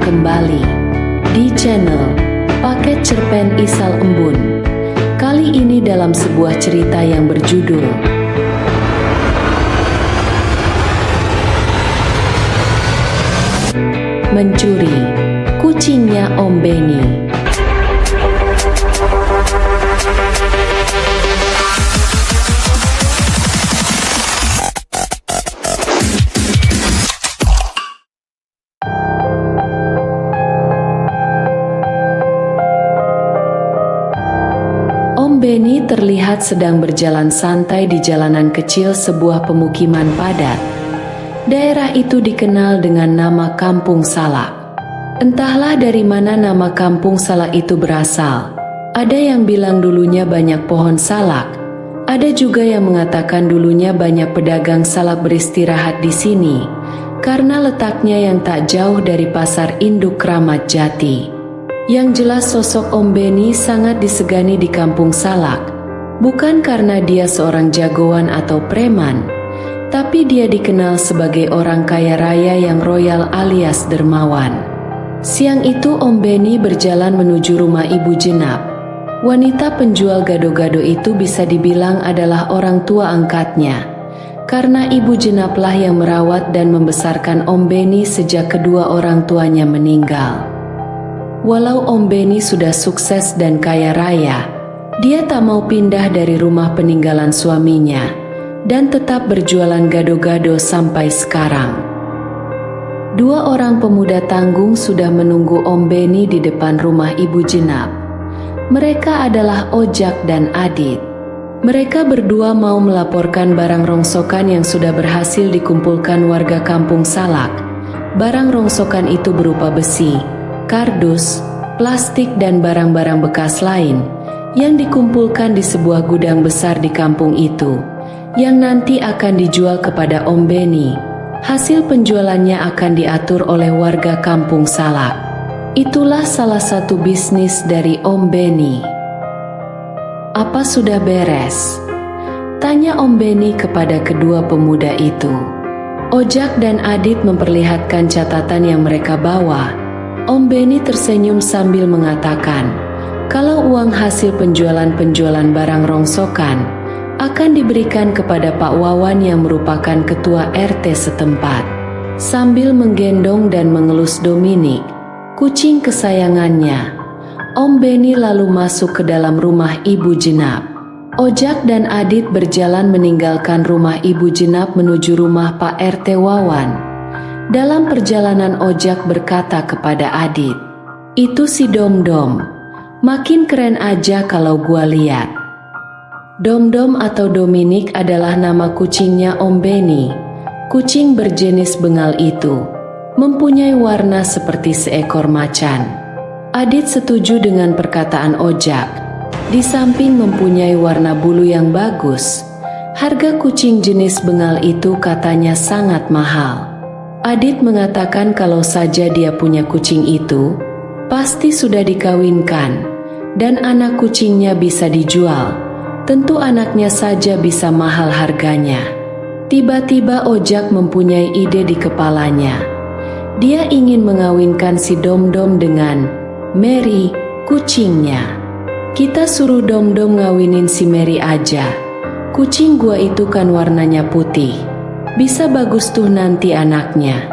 kembali di channel Paket Cerpen Isal Embun. Kali ini dalam sebuah cerita yang berjudul Mencuri Kucingnya Om Benny. Om Benny terlihat sedang berjalan santai di jalanan kecil sebuah pemukiman padat. Daerah itu dikenal dengan nama Kampung Salak. Entahlah dari mana nama Kampung Salak itu berasal. Ada yang bilang dulunya banyak pohon salak. Ada juga yang mengatakan dulunya banyak pedagang salak beristirahat di sini, karena letaknya yang tak jauh dari pasar induk Kramat Jati. Yang jelas sosok Om Benny sangat disegani di Kampung Salak. Bukan karena dia seorang jagoan atau preman, tapi dia dikenal sebagai orang kaya raya yang royal alias dermawan. Siang itu Om Benny berjalan menuju rumah Ibu Jenap. Wanita penjual gado-gado itu bisa dibilang adalah orang tua angkatnya, karena Ibu Jenaplah yang merawat dan membesarkan Om Benny sejak kedua orang tuanya meninggal. Walau Om Benny sudah sukses dan kaya raya, dia tak mau pindah dari rumah peninggalan suaminya dan tetap berjualan gado-gado sampai sekarang. Dua orang pemuda tanggung sudah menunggu Om Benny di depan rumah Ibu Jenap. Mereka adalah Ojak dan Adit. Mereka berdua mau melaporkan barang rongsokan yang sudah berhasil dikumpulkan warga Kampung Salak. Barang rongsokan itu berupa besi, kardus, plastik dan barang-barang bekas lain yang dikumpulkan di sebuah gudang besar di kampung itu, yang nanti akan dijual kepada Om Benny. Hasil penjualannya akan diatur oleh warga Kampung Salak. Itulah salah satu bisnis dari Om Benny. Apa sudah beres? Tanya Om Benny kepada kedua pemuda itu. Ojak dan Adit memperlihatkan catatan yang mereka bawa. Om Benny tersenyum sambil mengatakan, kalau uang hasil penjualan barang rongsokan akan diberikan kepada Pak Wawan yang merupakan ketua RT setempat. Sambil menggendong dan mengelus Dominik, kucing kesayangannya, Om Benny lalu masuk ke dalam rumah Ibu Jenap. Ojak dan Adit berjalan meninggalkan rumah Ibu Jenap menuju rumah Pak RT Wawan. Dalam perjalanan Ojak berkata kepada Adit, "Itu si Dom-Dom, makin keren aja kalau gua lihat." Dom-Dom atau Dominik adalah nama kucingnya Om Benny. Kucing berjenis Bengal itu mempunyai warna seperti seekor macan. Adit setuju dengan perkataan Ojak. Di samping mempunyai warna bulu yang bagus, harga kucing jenis Bengal itu katanya sangat mahal. Adit mengatakan kalau saja dia punya kucing itu, pasti sudah dikawinkan, dan anak kucingnya bisa dijual. Tentu anaknya saja bisa mahal harganya. Tiba-tiba Ojak mempunyai ide di kepalanya. Dia ingin mengawinkan si Dom-Dom dengan Mary, kucingnya. Kita suruh Dom-Dom ngawinin si Mary aja. Kucing gua itu kan warnanya putih. Bisa bagus tuh nanti anaknya.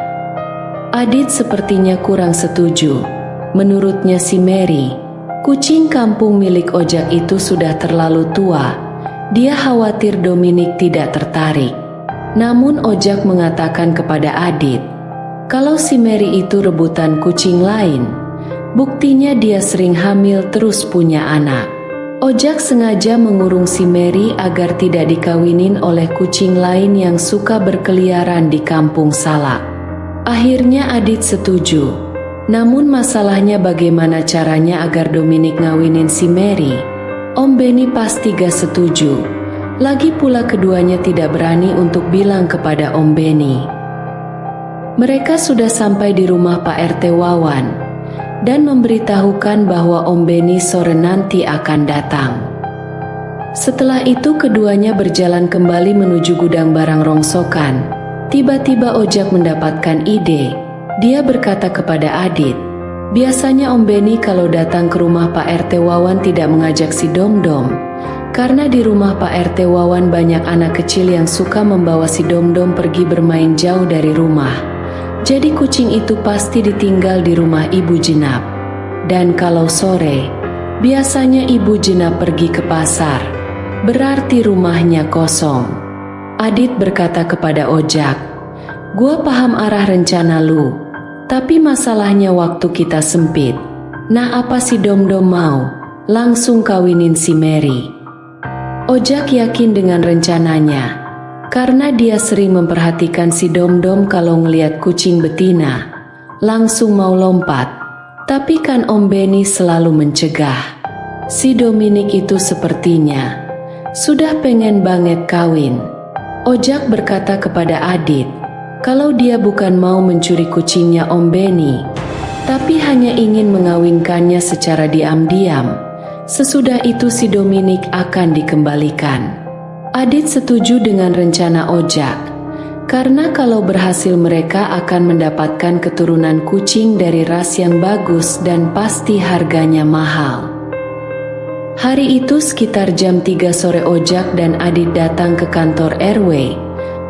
Adit sepertinya kurang setuju. Menurutnya si Mary, kucing kampung milik Ojak itu sudah terlalu tua. Dia khawatir Dominik tidak tertarik. Namun Ojak mengatakan kepada Adit, kalau si Mary itu rebutan kucing lain, buktinya dia sering hamil terus punya anak. Ojak sengaja mengurung si Mary agar tidak dikawinin oleh kucing lain yang suka berkeliaran di Kampung Salak. Akhirnya Adit setuju. Namun masalahnya bagaimana caranya agar Dominik ngawinin si Mary? Om Benny pasti gak setuju. Lagi pula keduanya tidak berani untuk bilang kepada Om Benny. Mereka sudah sampai di rumah Pak RT Wawan dan memberitahukan bahwa Om Benny sore nanti akan datang. Setelah itu keduanya berjalan kembali menuju gudang barang rongsokan. Tiba-tiba Ojak mendapatkan ide. Dia berkata kepada Adit, Biasanya Om Beni kalau datang ke rumah Pak RT Wawan tidak mengajak si Domdom, karena di rumah Pak RT Wawan banyak anak kecil yang suka membawa si Domdom pergi bermain jauh dari rumah. Jadi kucing itu pasti ditinggal di rumah Ibu Jenap. Dan kalau sore, biasanya Ibu Jenap pergi ke pasar, berarti rumahnya kosong. Adit berkata kepada Ojak, "Gua paham arah rencana lu. Tapi masalahnya waktu kita sempit. Nah, apa si Domdom mau? Langsung kawinin si Mary." Ojak yakin dengan rencananya, karena dia sering memperhatikan si Domdom kalau ngeliat kucing betina, langsung mau lompat. Tapi kan Om Beni selalu mencegah. Si Dominic itu sepertinya sudah pengen banget kawin. Ojak berkata kepada Adit, kalau dia bukan mau mencuri kucingnya Om Beni, tapi hanya ingin mengawinkannya secara diam-diam. Sesudah itu si Dominic akan dikembalikan. Adit setuju dengan rencana Ojak, karena kalau berhasil mereka akan mendapatkan keturunan kucing dari ras yang bagus dan pasti harganya mahal. Hari itu sekitar jam 3 sore Ojak dan Adit datang ke kantor RW.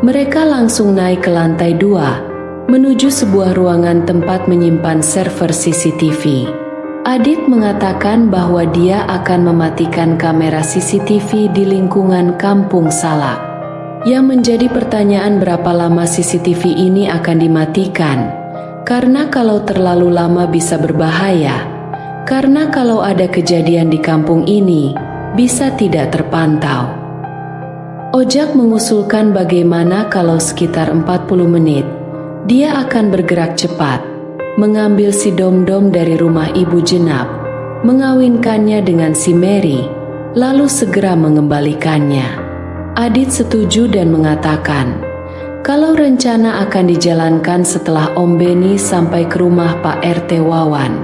Mereka langsung naik ke lantai 2, menuju sebuah ruangan tempat menyimpan server CCTV. Adit mengatakan bahwa dia akan mematikan kamera CCTV di lingkungan Kampung Salak. Yang menjadi pertanyaan berapa lama CCTV ini akan dimatikan, karena kalau terlalu lama bisa berbahaya, karena kalau ada kejadian di kampung ini, bisa tidak terpantau. Ojak mengusulkan bagaimana kalau sekitar 40 menit, dia akan bergerak cepat, mengambil si Domdom dari rumah Ibu Jenap, mengawinkannya dengan si Mary, lalu segera mengembalikannya. Adit setuju dan mengatakan, kalau rencana akan dijalankan setelah Om Beni sampai ke rumah Pak RT Wawan.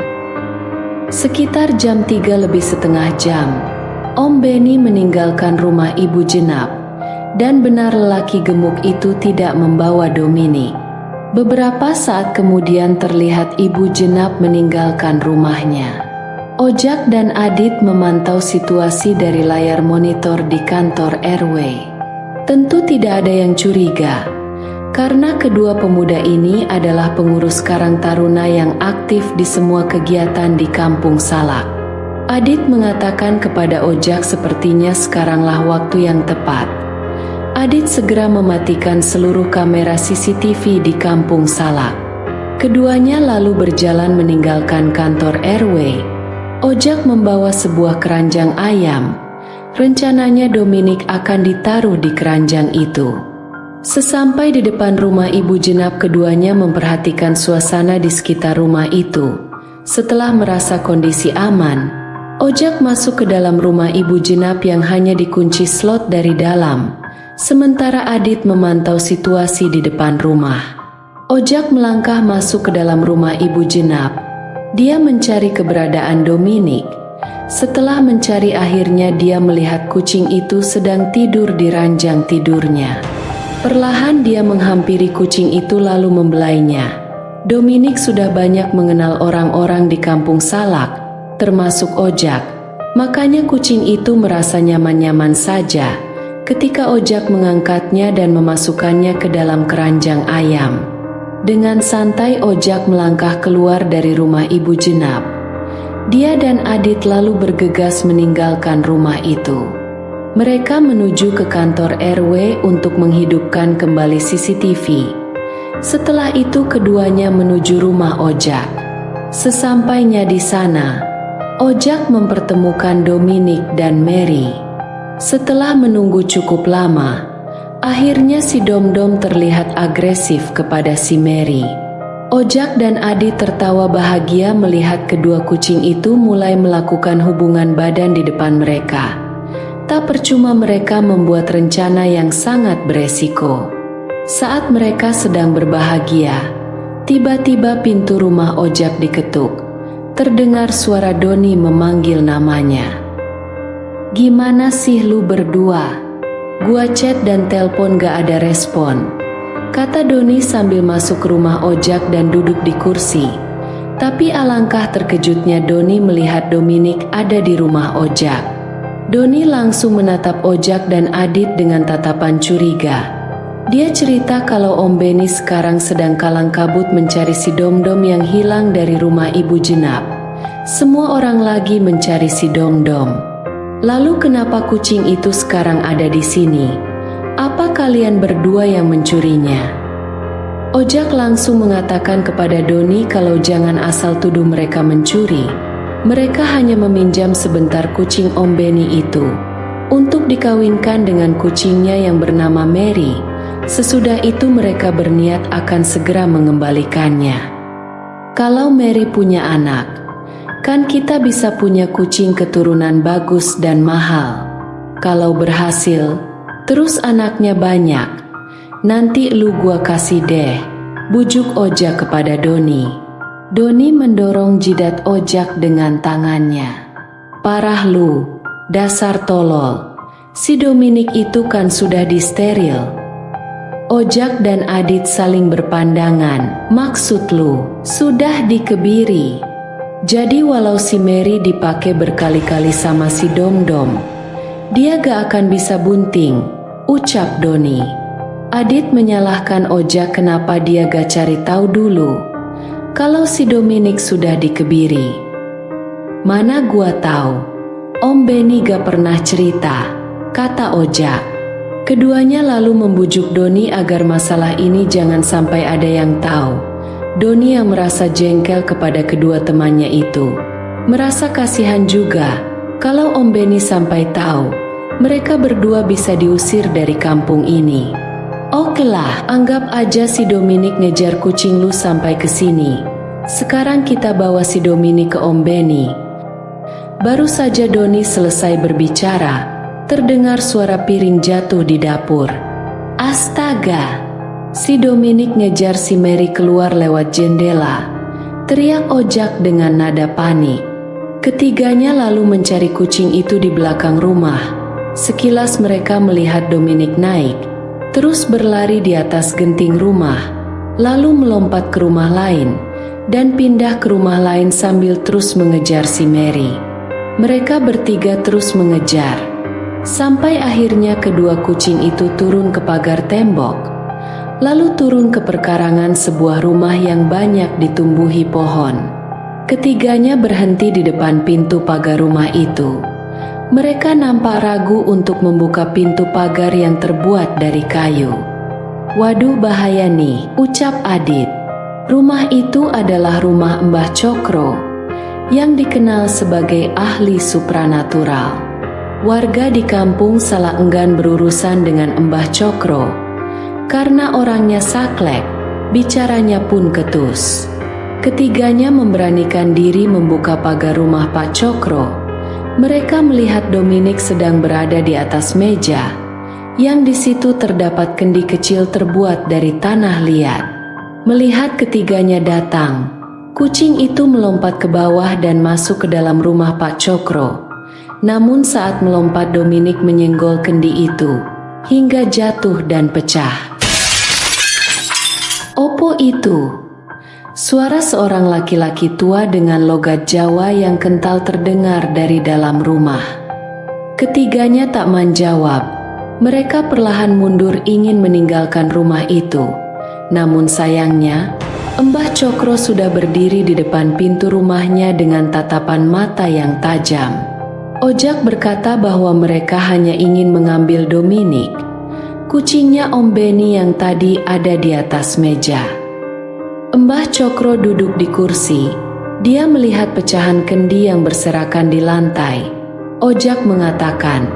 Sekitar jam 3 lebih setengah jam, Om Beni meninggalkan rumah Ibu Jenap. Dan benar lelaki gemuk itu tidak membawa Dominic. Beberapa saat kemudian terlihat Ibu Jenap meninggalkan rumahnya. Ojak dan Adit memantau situasi dari layar monitor di kantor RW. Tentu tidak ada yang curiga, karena kedua pemuda ini adalah pengurus Karang Taruna yang aktif di semua kegiatan di Kampung Salak. Adit mengatakan kepada Ojak sepertinya sekaranglah waktu yang tepat. Adit segera mematikan seluruh kamera CCTV di Kampung Salak. Keduanya lalu berjalan meninggalkan kantor RW. Ojak membawa sebuah keranjang ayam. Rencananya Dominic akan ditaruh di keranjang itu. Sesampai di depan rumah Ibu Jenap, keduanya memperhatikan suasana di sekitar rumah itu. Setelah merasa kondisi aman, Ojak masuk ke dalam rumah Ibu Jenap yang hanya dikunci slot dari dalam. Sementara Adit memantau situasi di depan rumah. Ojak melangkah masuk ke dalam rumah Ibu Jenap. Dia mencari keberadaan Dominic. Setelah mencari, akhirnya dia melihat kucing itu sedang tidur di ranjang tidurnya. Perlahan dia menghampiri kucing itu lalu membelainya. Dominic sudah banyak mengenal orang-orang di Kampung Salak, termasuk Ojak. Makanya kucing itu merasa nyaman-nyaman saja ketika Ojak mengangkatnya dan memasukkannya ke dalam keranjang ayam. Dengan santai Ojak melangkah keluar dari rumah Ibu Jenap. Dia dan Adit lalu bergegas meninggalkan rumah itu. Mereka menuju ke kantor RW untuk menghidupkan kembali CCTV. Setelah itu keduanya menuju rumah Ojak. Sesampainya di sana, Ojak mempertemukan Dominic dan Mary. Setelah menunggu cukup lama, akhirnya si Domdom terlihat agresif kepada si Mary. Ojak dan Adit tertawa bahagia melihat kedua kucing itu mulai melakukan hubungan badan di depan mereka. Tak percuma mereka membuat rencana yang sangat beresiko. Saat mereka sedang berbahagia, tiba-tiba pintu rumah Ojak diketuk. Terdengar suara Doni memanggil namanya. "Gimana sih lu berdua? Gua chat dan telpon gak ada respon," kata Doni sambil masuk ke rumah Ojak dan duduk di kursi. Tapi alangkah terkejutnya Doni melihat Dominik ada di rumah Ojak. Doni langsung menatap Ojak dan Adit dengan tatapan curiga. Dia cerita kalau Om Beni sekarang sedang kalang kabut mencari si Domdom yang hilang dari rumah Ibu Jenab. Semua orang lagi mencari si Domdom. Lalu kenapa kucing itu sekarang ada di sini? Apa kalian berdua yang mencurinya? Ojak langsung mengatakan kepada Doni kalau jangan asal tuduh mereka mencuri. Mereka hanya meminjam sebentar kucing Om Beni itu untuk dikawinkan dengan kucingnya yang bernama Mary. Sesudah itu mereka berniat akan segera mengembalikannya. Kalau Mary punya anak, kan kita bisa punya kucing keturunan bagus dan mahal. Kalau berhasil, terus anaknya banyak, nanti lu gua kasih deh, bujuk Ojak kepada Doni. Doni mendorong jidat Ojak dengan tangannya. Parah lu, dasar tolol. Si Dominik itu kan sudah disteril. Ojak dan Adit saling berpandangan. Maksud lu, sudah dikebiri. Jadi walau si Mary dipakai berkali-kali sama si Domdom, dia gak akan bisa bunting, ucap Doni. Adit menyalahkan Ojak kenapa dia gak cari tahu dulu kalau si Dominik sudah dikebiri. Mana gua tahu, Om Beni gak pernah cerita, kata Ojak. Keduanya lalu membujuk Doni agar masalah ini jangan sampai ada yang tahu. Doni yang merasa jengkel kepada kedua temannya itu, merasa kasihan juga kalau Om Beni sampai tahu, mereka berdua bisa diusir dari kampung ini. Oke lah, anggap aja si Dominik ngejar kucing lu sampai ke sini. Sekarang kita bawa si Dominik ke Om Beni. Baru saja Doni selesai berbicara, terdengar suara piring jatuh di dapur. Astaga! Si Dominik ngejar si Mary keluar lewat jendela, teriak Ojak dengan nada panik. Ketiganya lalu mencari kucing itu di belakang rumah. Sekilas mereka melihat Dominik naik, terus berlari di atas genting rumah, lalu melompat ke rumah lain, dan pindah ke rumah lain sambil terus mengejar si Mary. Mereka bertiga terus mengejar, sampai akhirnya kedua kucing itu turun ke pagar tembok, lalu turun ke perkarangan sebuah rumah yang banyak ditumbuhi pohon. Ketiganya berhenti di depan pintu pagar rumah itu. Mereka nampak ragu untuk membuka pintu pagar yang terbuat dari kayu. Waduh, bahaya nih, ucap Adit. Rumah itu adalah rumah Mbah Cokro, yang dikenal sebagai ahli supranatural. Warga di kampung salah enggan berurusan dengan Mbah Cokro, karena orangnya saklek, bicaranya pun ketus. Ketiganya memberanikan diri membuka pagar rumah Pak Cokro. Mereka melihat Dominik sedang berada di atas meja, yang di situ terdapat kendi kecil terbuat dari tanah liat. Melihat ketiganya datang, kucing itu melompat ke bawah dan masuk ke dalam rumah Pak Cokro. Namun saat melompat Dominik menyenggol kendi itu, hingga jatuh dan pecah. Opo itu? Suara seorang laki-laki tua dengan logat Jawa yang kental terdengar dari dalam rumah. Ketiganya tak menjawab. Mereka perlahan mundur ingin meninggalkan rumah itu. Namun sayangnya, Mbah Cokro sudah berdiri di depan pintu rumahnya dengan tatapan mata yang tajam. Ojak berkata bahwa mereka hanya ingin mengambil Dominik, kucingnya Om Beni yang tadi ada di atas meja. Mbah Cokro duduk di kursi. Dia melihat pecahan kendi yang berserakan di lantai. Ojak mengatakan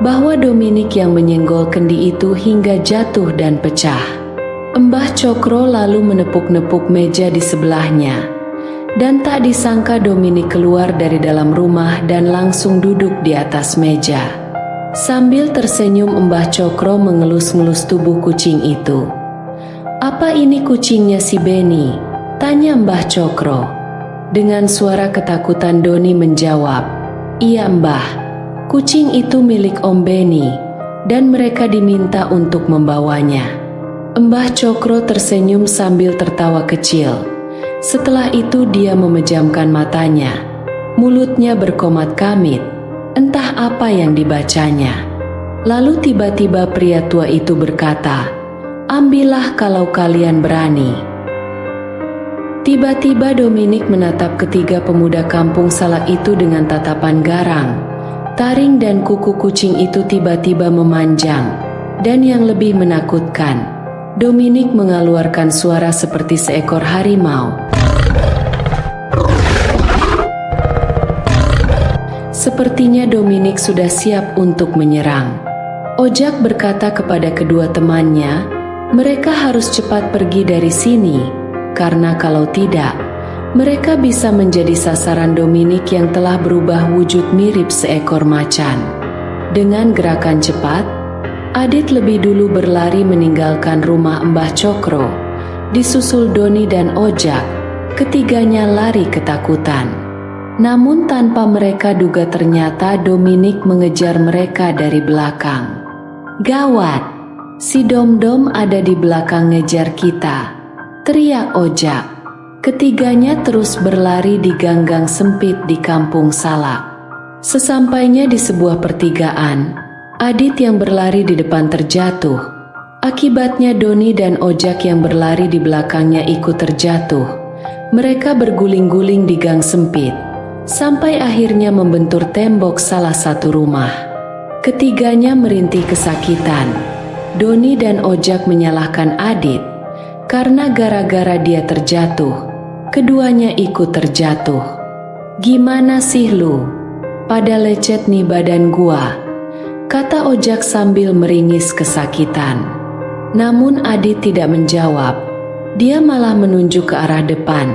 bahwa Dominik yang menyenggol kendi itu hingga jatuh dan pecah. Mbah Cokro lalu menepuk-nepuk meja di sebelahnya. Dan tak disangka Dominik keluar dari dalam rumah dan langsung duduk di atas meja. Sambil tersenyum Mbah Cokro mengelus-ngelus tubuh kucing itu. Apa ini kucingnya si Beni? Tanya Mbah Cokro. Dengan suara ketakutan Doni menjawab, iya Mbah, kucing itu milik Om Beni dan mereka diminta untuk membawanya. Mbah Cokro tersenyum sambil tertawa kecil. Setelah itu dia memejamkan matanya. Mulutnya berkomat kamit, entah apa yang dibacanya. Lalu tiba-tiba pria tua itu berkata, "Ambillah kalau kalian berani." Tiba-tiba Dominik menatap ketiga pemuda kampung Salak itu dengan tatapan garang. Taring dan kuku kucing itu tiba-tiba memanjang. Dan yang lebih menakutkan, Dominik mengeluarkan suara seperti seekor harimau. Sepertinya Dominik sudah siap untuk menyerang. Ojak berkata kepada kedua temannya, mereka harus cepat pergi dari sini, karena kalau tidak, mereka bisa menjadi sasaran Dominik yang telah berubah wujud mirip seekor macan. Dengan gerakan cepat, Adit lebih dulu berlari meninggalkan rumah Mbah Cokro, disusul Doni dan Ojak. Ketiganya lari ketakutan. Namun tanpa mereka duga ternyata Dominik mengejar mereka dari belakang. "Gawat, si Dom-Dom ada di belakang ngejar kita," teriak Ojak. Ketiganya terus berlari di gang-gang sempit di kampung Salak. Sesampainya di sebuah pertigaan, Adit yang berlari di depan terjatuh. Akibatnya Doni dan Ojak yang berlari di belakangnya ikut terjatuh. Mereka berguling-guling di gang sempit, sampai akhirnya membentur tembok salah satu rumah. Ketiganya merintih kesakitan. Doni dan Ojak menyalahkan Adit, karena gara-gara dia terjatuh, keduanya ikut terjatuh. "Gimana sih lu? Pada lecet nih badan gua," kata Ojak sambil meringis kesakitan. Namun Adit tidak menjawab. Dia malah menunjuk ke arah depan.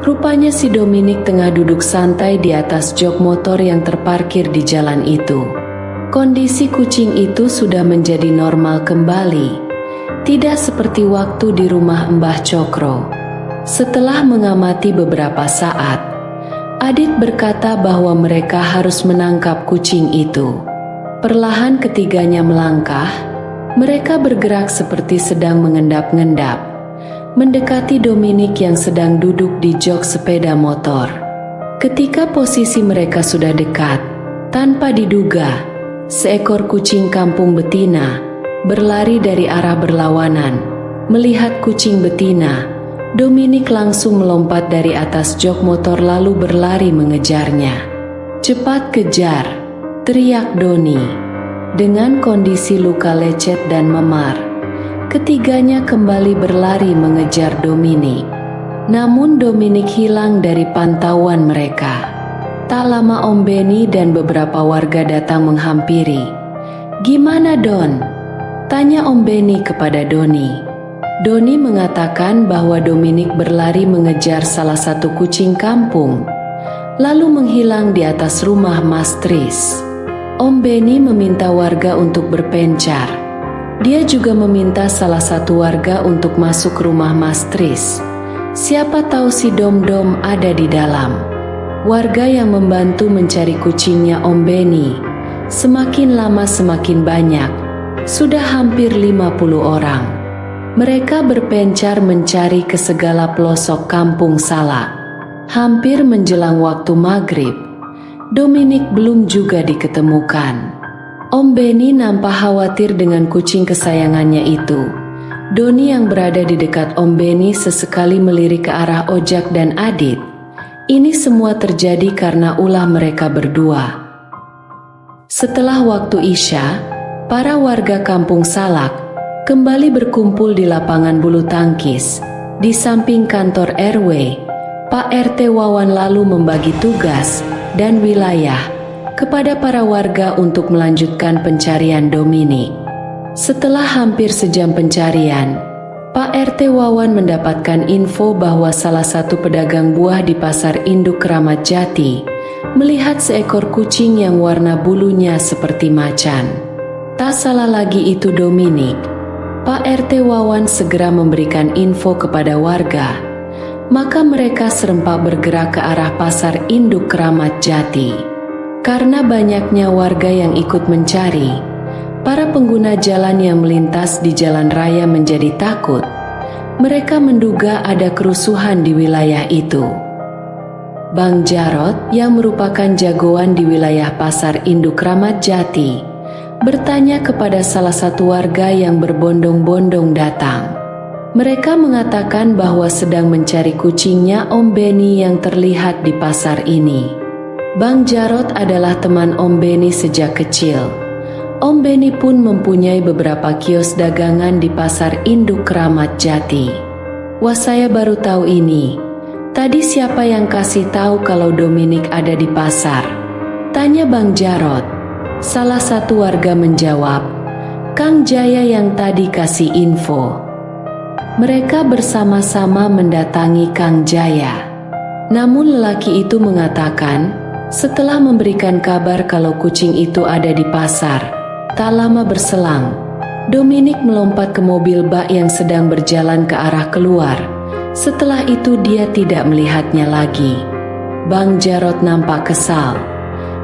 Rupanya si Dominik tengah duduk santai di atas jok motor yang terparkir di jalan itu. Kondisi kucing itu sudah menjadi normal kembali, tidak seperti waktu di rumah Mbah Cokro. Setelah mengamati beberapa saat, Adit berkata bahwa mereka harus menangkap kucing itu. Perlahan ketiganya melangkah, mereka bergerak seperti sedang mengendap-endap, mendekati Dominik yang sedang duduk di jok sepeda motor. Ketika posisi mereka sudah dekat, tanpa diduga, seekor kucing kampung betina berlari dari arah berlawanan. Melihat kucing betina, Dominik langsung melompat dari atas jok motor lalu berlari mengejarnya. "Cepat kejar!" teriak Doni. Dengan kondisi luka lecet dan memar, ketiganya kembali berlari mengejar Dominik. Namun Dominik hilang dari pantauan mereka. Tak lama Om Beni dan beberapa warga datang menghampiri. "Gimana Don?" tanya Om Beni kepada Doni. Doni mengatakan bahwa Dominik berlari mengejar salah satu kucing kampung, lalu menghilang di atas rumah Mas Tris. Om Beni meminta warga untuk berpencar. Dia juga meminta salah satu warga untuk masuk rumah Mas Tris. Siapa tahu si Dom-Dom ada di dalam. Warga yang membantu mencari kucingnya Om Beni semakin lama semakin banyak. Sudah hampir 50 orang. Mereka berpencar mencari ke segala pelosok kampung Salak. Hampir menjelang waktu maghrib, Dominik belum juga diketemukan. Om Beni nampak khawatir dengan kucing kesayangannya itu. Doni yang berada di dekat Om Beni sesekali melirik ke arah Ojak dan Adit. Ini semua terjadi karena ulah mereka berdua. Setelah waktu Isya, para warga kampung Salak kembali berkumpul di lapangan bulu tangkis. Di samping kantor RW, Pak RT Wawan lalu membagi tugas dan wilayah kepada para warga untuk melanjutkan pencarian Dominik. Setelah hampir sejam pencarian, Pak RT Wawan mendapatkan info bahwa salah satu pedagang buah di Pasar Induk Keramat Jati melihat seekor kucing yang warna bulunya seperti macan. Tak salah lagi itu Dominik. Pak RT Wawan segera memberikan info kepada warga. Maka mereka serempak bergerak ke arah Pasar Induk Keramat Jati. Karena banyaknya warga yang ikut mencari, para pengguna jalan yang melintas di jalan raya menjadi takut. Mereka menduga ada kerusuhan di wilayah itu. Bang Jarot, yang merupakan jagoan di wilayah Pasar Induk Kramat Jati, bertanya kepada salah satu warga yang berbondong-bondong datang. Mereka mengatakan bahwa sedang mencari kucingnya Om Beni yang terlihat di pasar ini. Bang Jarot adalah teman Om Beni sejak kecil. Om Beni pun mempunyai beberapa kios dagangan di Pasar Induk Kramat Jati. Wah, saya baru tahu ini. Tadi siapa yang kasih tahu kalau Dominik ada di pasar? Tanya Bang Jarot. Salah satu warga menjawab, Kang Jaya yang tadi kasih info. Mereka bersama-sama mendatangi Kang Jaya. Namun lelaki itu mengatakan, setelah memberikan kabar kalau kucing itu ada di pasar, tak lama berselang, Dominik melompat ke mobil bak yang sedang berjalan ke arah keluar. Setelah itu dia tidak melihatnya lagi. Bang Jarot nampak kesal.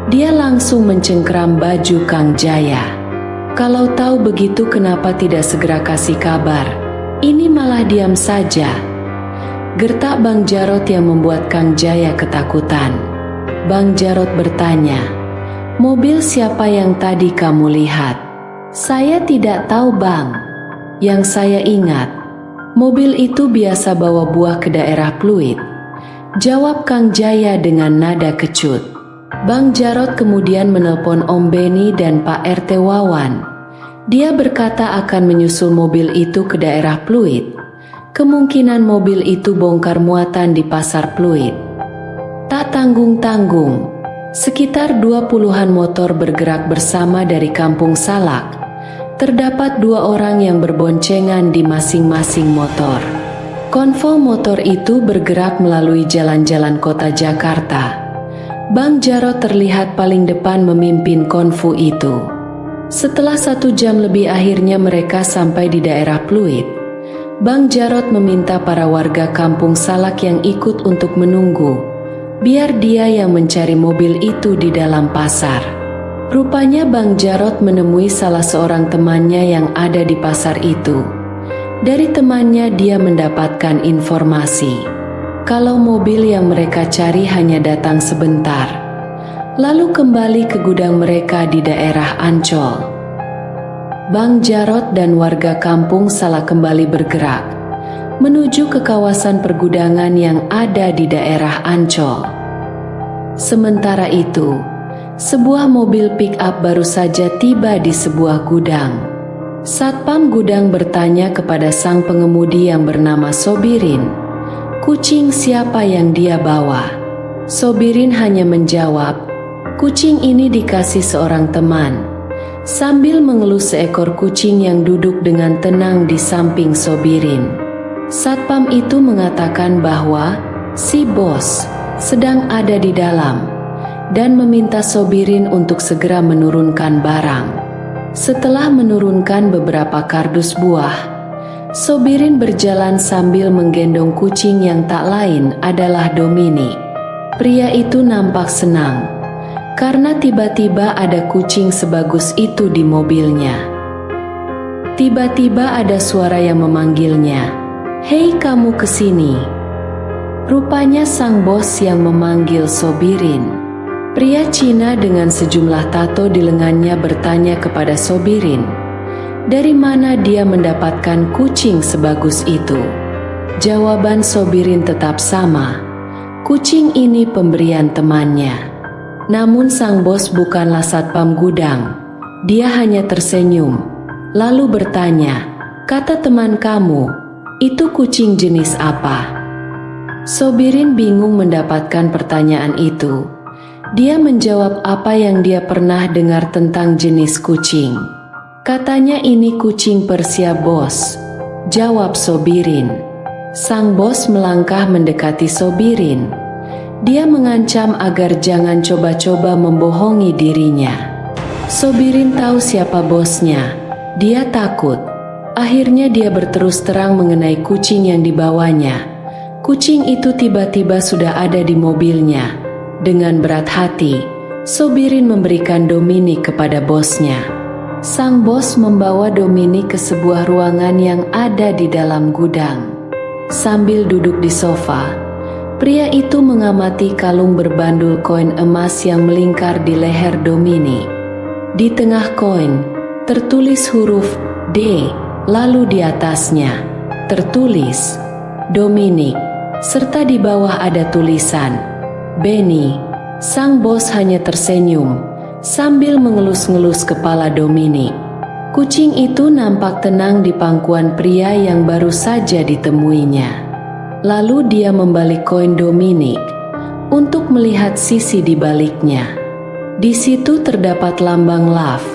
Dia langsung mencengkeram baju Kang Jaya. Kalau tahu begitu kenapa tidak segera kasih kabar? Ini malah diam saja. Gertak Bang Jarot yang membuat Kang Jaya ketakutan. Bang Jarot bertanya, mobil siapa yang tadi kamu lihat? Saya tidak tahu Bang. Yang saya ingat, mobil itu biasa bawa buah ke daerah Pluit. Jawab Kang Jaya dengan nada kecut. Bang Jarot kemudian menelpon Om Beni dan Pak RT Wawan. Dia berkata akan menyusul mobil itu ke daerah Pluit. Kemungkinan mobil itu bongkar muatan di pasar Pluit. Tak tanggung-tanggung, sekitar 20-an motor bergerak bersama dari Kampung Salak. Terdapat 2 orang yang berboncengan di masing-masing motor. Konvoi motor itu bergerak melalui jalan-jalan kota Jakarta. Bang Jarot terlihat paling depan memimpin konvoi itu. Setelah 1 jam lebih akhirnya mereka sampai di daerah Pluit. Bang Jarot meminta para warga Kampung Salak yang ikut untuk menunggu, biar dia yang mencari mobil itu di dalam pasar. Rupanya Bang Jarot menemui salah seorang temannya yang ada di pasar itu. Dari temannya dia mendapatkan informasi kalau mobil yang mereka cari hanya datang sebentar, lalu kembali ke gudang mereka di daerah Ancol. Bang Jarot dan warga Kampung Salak kembali bergerak menuju ke kawasan pergudangan yang ada di daerah Ancol. Sementara itu, sebuah mobil pick-up baru saja tiba di sebuah gudang. Satpam gudang bertanya kepada sang pengemudi yang bernama Sobirin, kucing siapa yang dia bawa? Sobirin hanya menjawab, kucing ini dikasih seorang teman, sambil mengelus seekor kucing yang duduk dengan tenang di samping Sobirin. Satpam itu mengatakan bahwa si bos sedang ada di dalam dan meminta Sobirin untuk segera menurunkan barang. Setelah menurunkan beberapa kardus buah, Sobirin berjalan sambil menggendong kucing yang tak lain adalah Dominik. Pria itu nampak senang karena tiba-tiba ada kucing sebagus itu di mobilnya. Tiba-tiba ada suara yang memanggilnya, "Hei kamu kesini." Rupanya sang bos yang memanggil Sobirin. Pria Cina dengan sejumlah tato di lengannya bertanya kepada Sobirin, dari mana dia mendapatkan kucing sebagus itu. Jawaban Sobirin tetap sama, kucing ini pemberian temannya. Namun sang bos bukanlah satpam gudang, dia hanya tersenyum, lalu bertanya, kata teman kamu, itu kucing jenis apa? Sobirin bingung mendapatkan pertanyaan itu. Dia menjawab apa yang dia pernah dengar tentang jenis kucing. Katanya ini kucing Persia bos, jawab Sobirin. Sang bos melangkah mendekati Sobirin. Dia mengancam agar jangan coba-coba membohongi dirinya. Sobirin tahu siapa bosnya. Dia takut. Akhirnya dia berterus terang mengenai kucing yang dibawanya. Kucing itu tiba-tiba sudah ada di mobilnya. Dengan berat hati, Sobirin memberikan Dominik kepada bosnya. Sang bos membawa Dominik ke sebuah ruangan yang ada di dalam gudang. Sambil duduk di sofa, pria itu mengamati kalung berbandul koin emas yang melingkar di leher Dominic. Di tengah koin, tertulis huruf D, lalu di atasnya tertulis Dominic, serta di bawah ada tulisan Benny. Sang bos hanya tersenyum sambil mengelus-ngelus kepala Dominic. Kucing itu nampak tenang di pangkuan pria yang baru saja ditemuinya. Lalu dia membalik koin Dominic untuk melihat sisi di baliknya. Di situ terdapat lambang love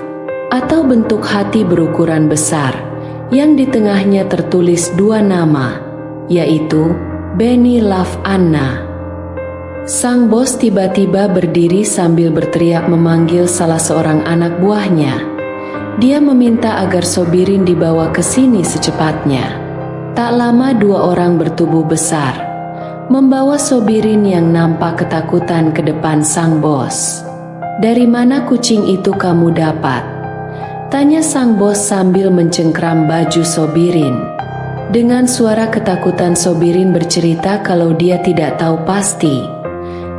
atau bentuk hati berukuran besar yang di tengahnya tertulis dua nama, yaitu Benny Love Anna. Sang bos tiba-tiba berdiri sambil berteriak memanggil salah seorang anak buahnya. Dia meminta agar Sobirin dibawa ke sini secepatnya. Tak lama dua orang bertubuh besar membawa Sobirin yang nampak ketakutan ke depan sang bos. "Dari mana kucing itu kamu dapat?" tanya sang bos sambil mencengkram baju Sobirin. Dengan suara ketakutan Sobirin bercerita kalau dia tidak tahu pasti,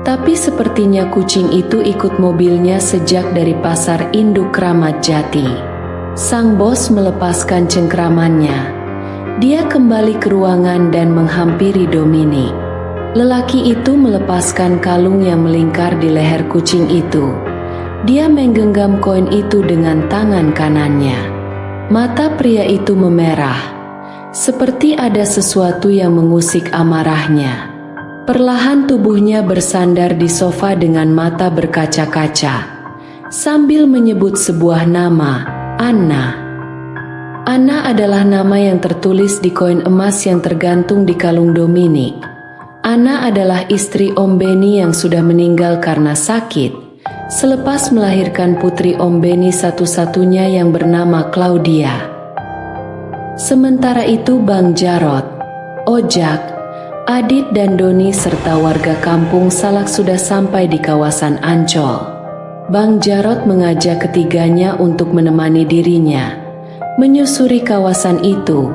tapi sepertinya kucing itu ikut mobilnya sejak dari pasar induk Kramat Jati. Sang bos melepaskan cengkramannya. Dia kembali ke ruangan dan menghampiri Dominic. Lelaki itu melepaskan kalung yang melingkar di leher kucing itu. Dia menggenggam koin itu dengan tangan kanannya. Mata pria itu memerah, seperti ada sesuatu yang mengusik amarahnya. Perlahan tubuhnya bersandar di sofa dengan mata berkaca-kaca, sambil menyebut sebuah nama, Anna. Anna adalah nama yang tertulis di koin emas yang tergantung di kalung Dominic. Anna adalah istri Om Benny yang sudah meninggal karena sakit, selepas melahirkan putri Om Benny satu-satunya yang bernama Claudia. Sementara itu Bang Jarot, Ojak, Adit dan Doni serta warga kampung Salak sudah sampai di kawasan Ancol. Bang Jarot mengajak ketiganya untuk menemani dirinya menyusuri kawasan itu,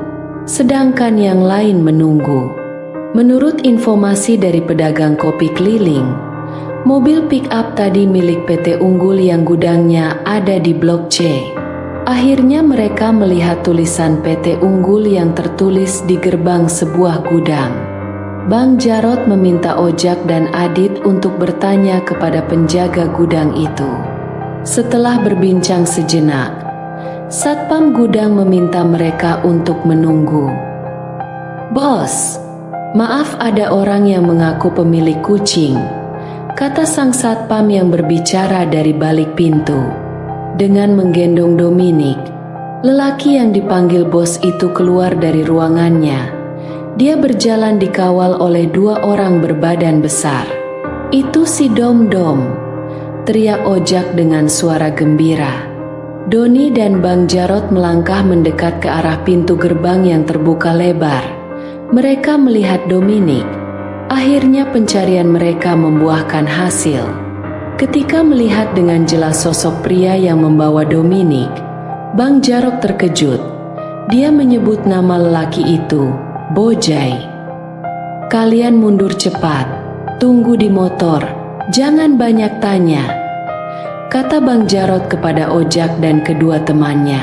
sedangkan yang lain menunggu. Menurut informasi dari pedagang kopi keliling, mobil pick-up tadi milik PT Unggul yang gudangnya ada di Blok C. Akhirnya mereka melihat tulisan PT Unggul yang tertulis di gerbang sebuah gudang. Bang Jarot meminta Ojak dan Adit untuk bertanya kepada penjaga gudang itu. Setelah berbincang sejenak, Satpam gudang meminta mereka untuk menunggu. "Bos, maaf ada orang yang mengaku pemilik kucing," kata sang Satpam yang berbicara dari balik pintu. Dengan menggendong Dominic, lelaki yang dipanggil bos itu keluar dari ruangannya. Dia berjalan dikawal oleh dua orang berbadan besar. "Itu si Dom-Dom," teriak Ojak dengan suara gembira. Doni dan Bang Jarot melangkah mendekat ke arah pintu gerbang yang terbuka lebar. Mereka melihat Dominic. Akhirnya pencarian mereka membuahkan hasil. Ketika melihat dengan jelas sosok pria yang membawa Dominic, Bang Jarot terkejut. Dia menyebut nama lelaki itu, Bojai. "Kalian mundur cepat, tunggu di motor, jangan banyak tanya," kata Bang Jarot kepada Ojak dan kedua temannya.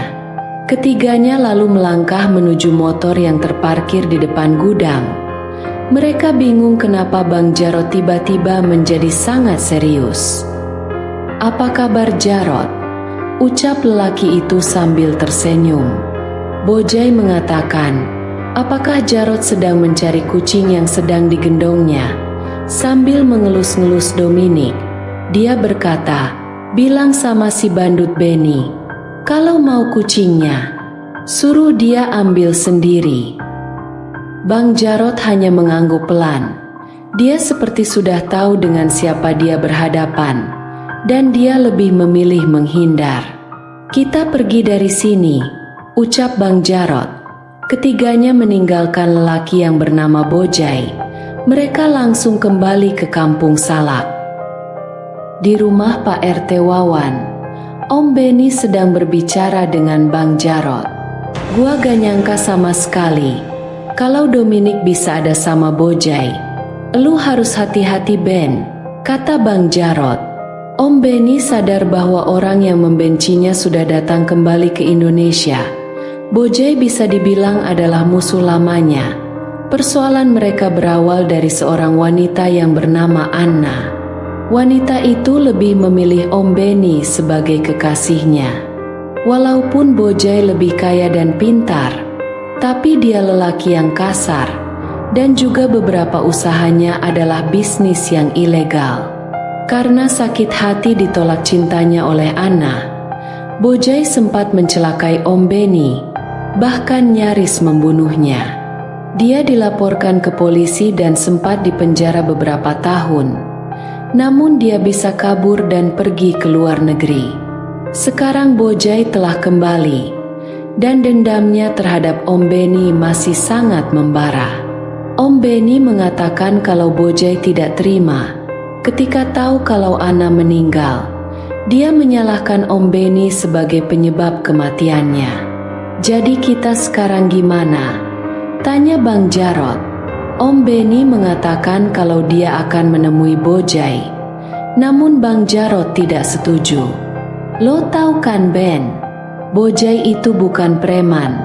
Ketiganya lalu melangkah menuju motor yang terparkir di depan gudang. Mereka bingung kenapa Bang Jarot tiba-tiba menjadi sangat serius. "Apa kabar Jarot?" ucap lelaki itu sambil tersenyum. Bojai mengatakan, "Apakah Jarot sedang mencari kucing yang sedang digendongnya?" Sambil mengelus-ngelus Dominic, dia berkata, "Bilang sama si bandut Benny, kalau mau kucingnya, suruh dia ambil sendiri." Bang Jarot hanya mengangguk pelan. Dia seperti sudah tahu dengan siapa dia berhadapan, dan dia lebih memilih menghindar. "Kita pergi dari sini," ucap Bang Jarot. Ketiganya meninggalkan lelaki yang bernama Bojai. Mereka langsung kembali ke kampung Salak. Di rumah Pak RT Wawan, Om Benny sedang berbicara dengan Bang Jarot. "Gua gak nyangka sama sekali, Kalau Dominic bisa ada sama Bojai, "Lu harus hati-hati Ben," kata Bang Jarod. Om Benny sadar bahwa orang yang membencinya sudah datang kembali ke Indonesia. Bojai bisa dibilang adalah musuh lamanya. Persoalan mereka berawal dari seorang wanita yang bernama Anna. Wanita itu lebih memilih Om Benny sebagai kekasihnya. Walaupun Bojai lebih kaya dan pintar, tapi dia lelaki yang kasar, dan juga beberapa usahanya adalah bisnis yang ilegal. Karena sakit hati ditolak cintanya oleh Anna, Bojai sempat mencelakai Om Benny, bahkan nyaris membunuhnya. Dia dilaporkan ke polisi dan sempat dipenjara beberapa tahun. Namun dia bisa kabur dan pergi ke luar negeri. Sekarang Bojai telah kembali, dan dendamnya terhadap Om Benny masih sangat membara. Om Benny mengatakan kalau Bojai tidak terima ketika tahu kalau Anna meninggal. Dia menyalahkan Om Benny sebagai penyebab kematiannya. "Jadi kita sekarang gimana?" tanya Bang Jarod. Om Benny mengatakan kalau dia akan menemui Bojai. Namun Bang Jarod tidak setuju. "Lo tahu kan Ben, Bojai itu bukan preman,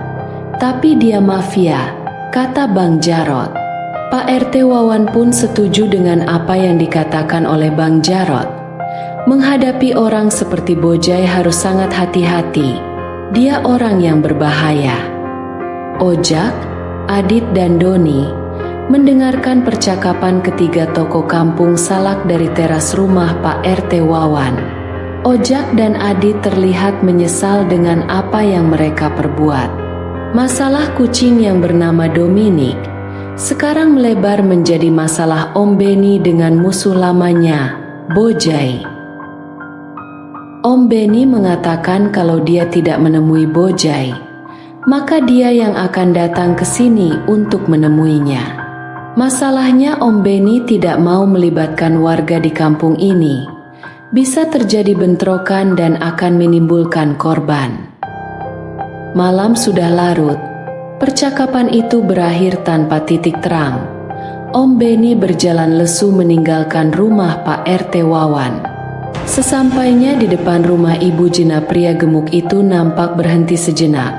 tapi dia mafia," kata Bang Jarod. Pak RT Wawan pun setuju dengan apa yang dikatakan oleh Bang Jarod. Menghadapi orang seperti Bojai harus sangat hati-hati. Dia orang yang berbahaya. Ojak, Adit dan Doni mendengarkan percakapan ketiga tokoh kampung Salak dari teras rumah Pak RT Wawan. Ojak dan Adit terlihat menyesal dengan apa yang mereka perbuat. Masalah kucing yang bernama Dominic sekarang melebar menjadi masalah Om Benny dengan musuh lamanya, Bojai. Om Benny mengatakan kalau dia tidak menemui Bojai, maka dia yang akan datang ke sini untuk menemuinya. Masalahnya Om Benny tidak mau melibatkan warga di kampung ini. Bisa terjadi bentrokan dan akan menimbulkan korban. Malam sudah larut. Percakapan itu berakhir tanpa titik terang. Om Benny berjalan lesu meninggalkan rumah Pak RT Wawan. Sesampainya di depan rumah ibu jina pria gemuk itu nampak berhenti sejenak.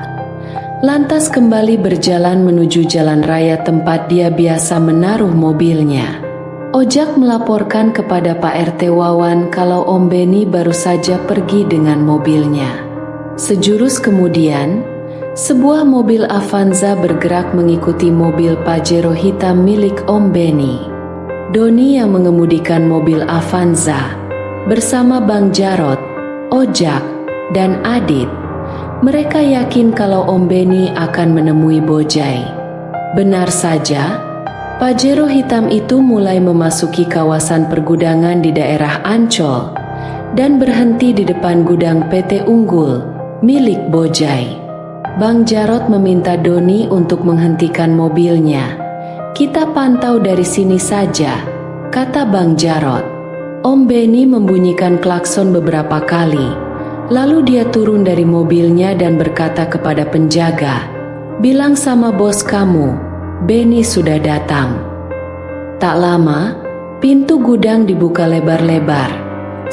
Lantas kembali berjalan menuju jalan raya tempat dia biasa menaruh mobilnya. Ojak melaporkan kepada Pak RT Wawan kalau Om Benny baru saja pergi dengan mobilnya. Sejurus kemudian, sebuah mobil Avanza bergerak mengikuti mobil Pajero hitam milik Om Benny. Doni yang mengemudikan mobil Avanza bersama Bang Jarod, Ojak, dan Adit. Mereka yakin kalau Om Benny akan menemui Bojai. Benar saja, Pajero hitam itu mulai memasuki kawasan pergudangan di daerah Ancol dan berhenti di depan gudang PT Unggul milik Bojai. Bang Jarod meminta Doni untuk menghentikan mobilnya. "Kita pantau dari sini saja," kata Bang Jarod. Om Benny membunyikan klakson beberapa kali. Lalu dia turun dari mobilnya dan berkata kepada penjaga, "Bilang sama bos kamu, Benny sudah datang." Tak lama, pintu gudang dibuka lebar-lebar.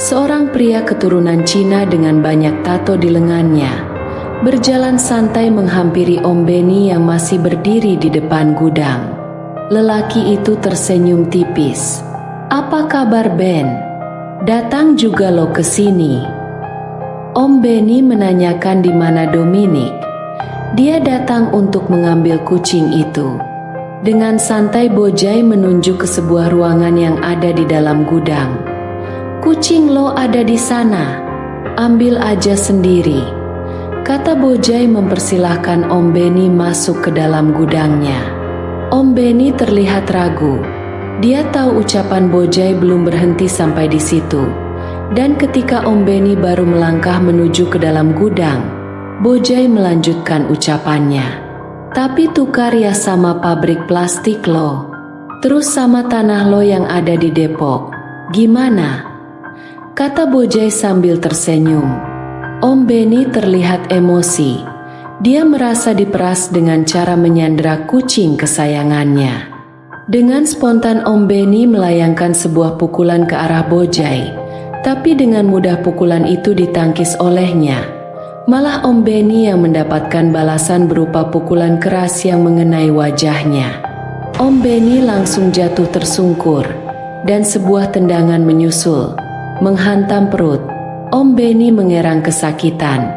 Seorang pria keturunan Cina dengan banyak tato di lengannya berjalan santai menghampiri Om Benny yang masih berdiri di depan gudang. Lelaki itu tersenyum tipis. "Apa kabar Ben? Datang juga lo ke sini?" Om Benny menanyakan di mana Dominic. Dia datang untuk mengambil kucing itu. Dengan santai Bojai menunjuk ke sebuah ruangan yang ada di dalam gudang. "Kucing lo ada di sana. Ambil aja sendiri," kata Bojai mempersilahkan Om Benny masuk ke dalam gudangnya. Om Benny terlihat ragu. Dia tahu ucapan Bojai belum berhenti sampai di situ. Dan ketika Om Benny baru melangkah menuju ke dalam gudang, Bojai melanjutkan ucapannya. "Tapi tukar ya sama pabrik plastik lo. Terus sama tanah lo yang ada di Depok. Gimana?" kata Bojai sambil tersenyum. Om Benny terlihat emosi. Dia merasa diperas dengan cara menyandera kucing kesayangannya. Dengan spontan Om Benny melayangkan sebuah pukulan ke arah Bojai, tapi dengan mudah pukulan itu ditangkis olehnya. Malah Om Benny yang mendapatkan balasan berupa pukulan keras yang mengenai wajahnya. Om Benny langsung jatuh tersungkur, dan sebuah tendangan menyusul, menghantam perut. Om Benny mengerang kesakitan,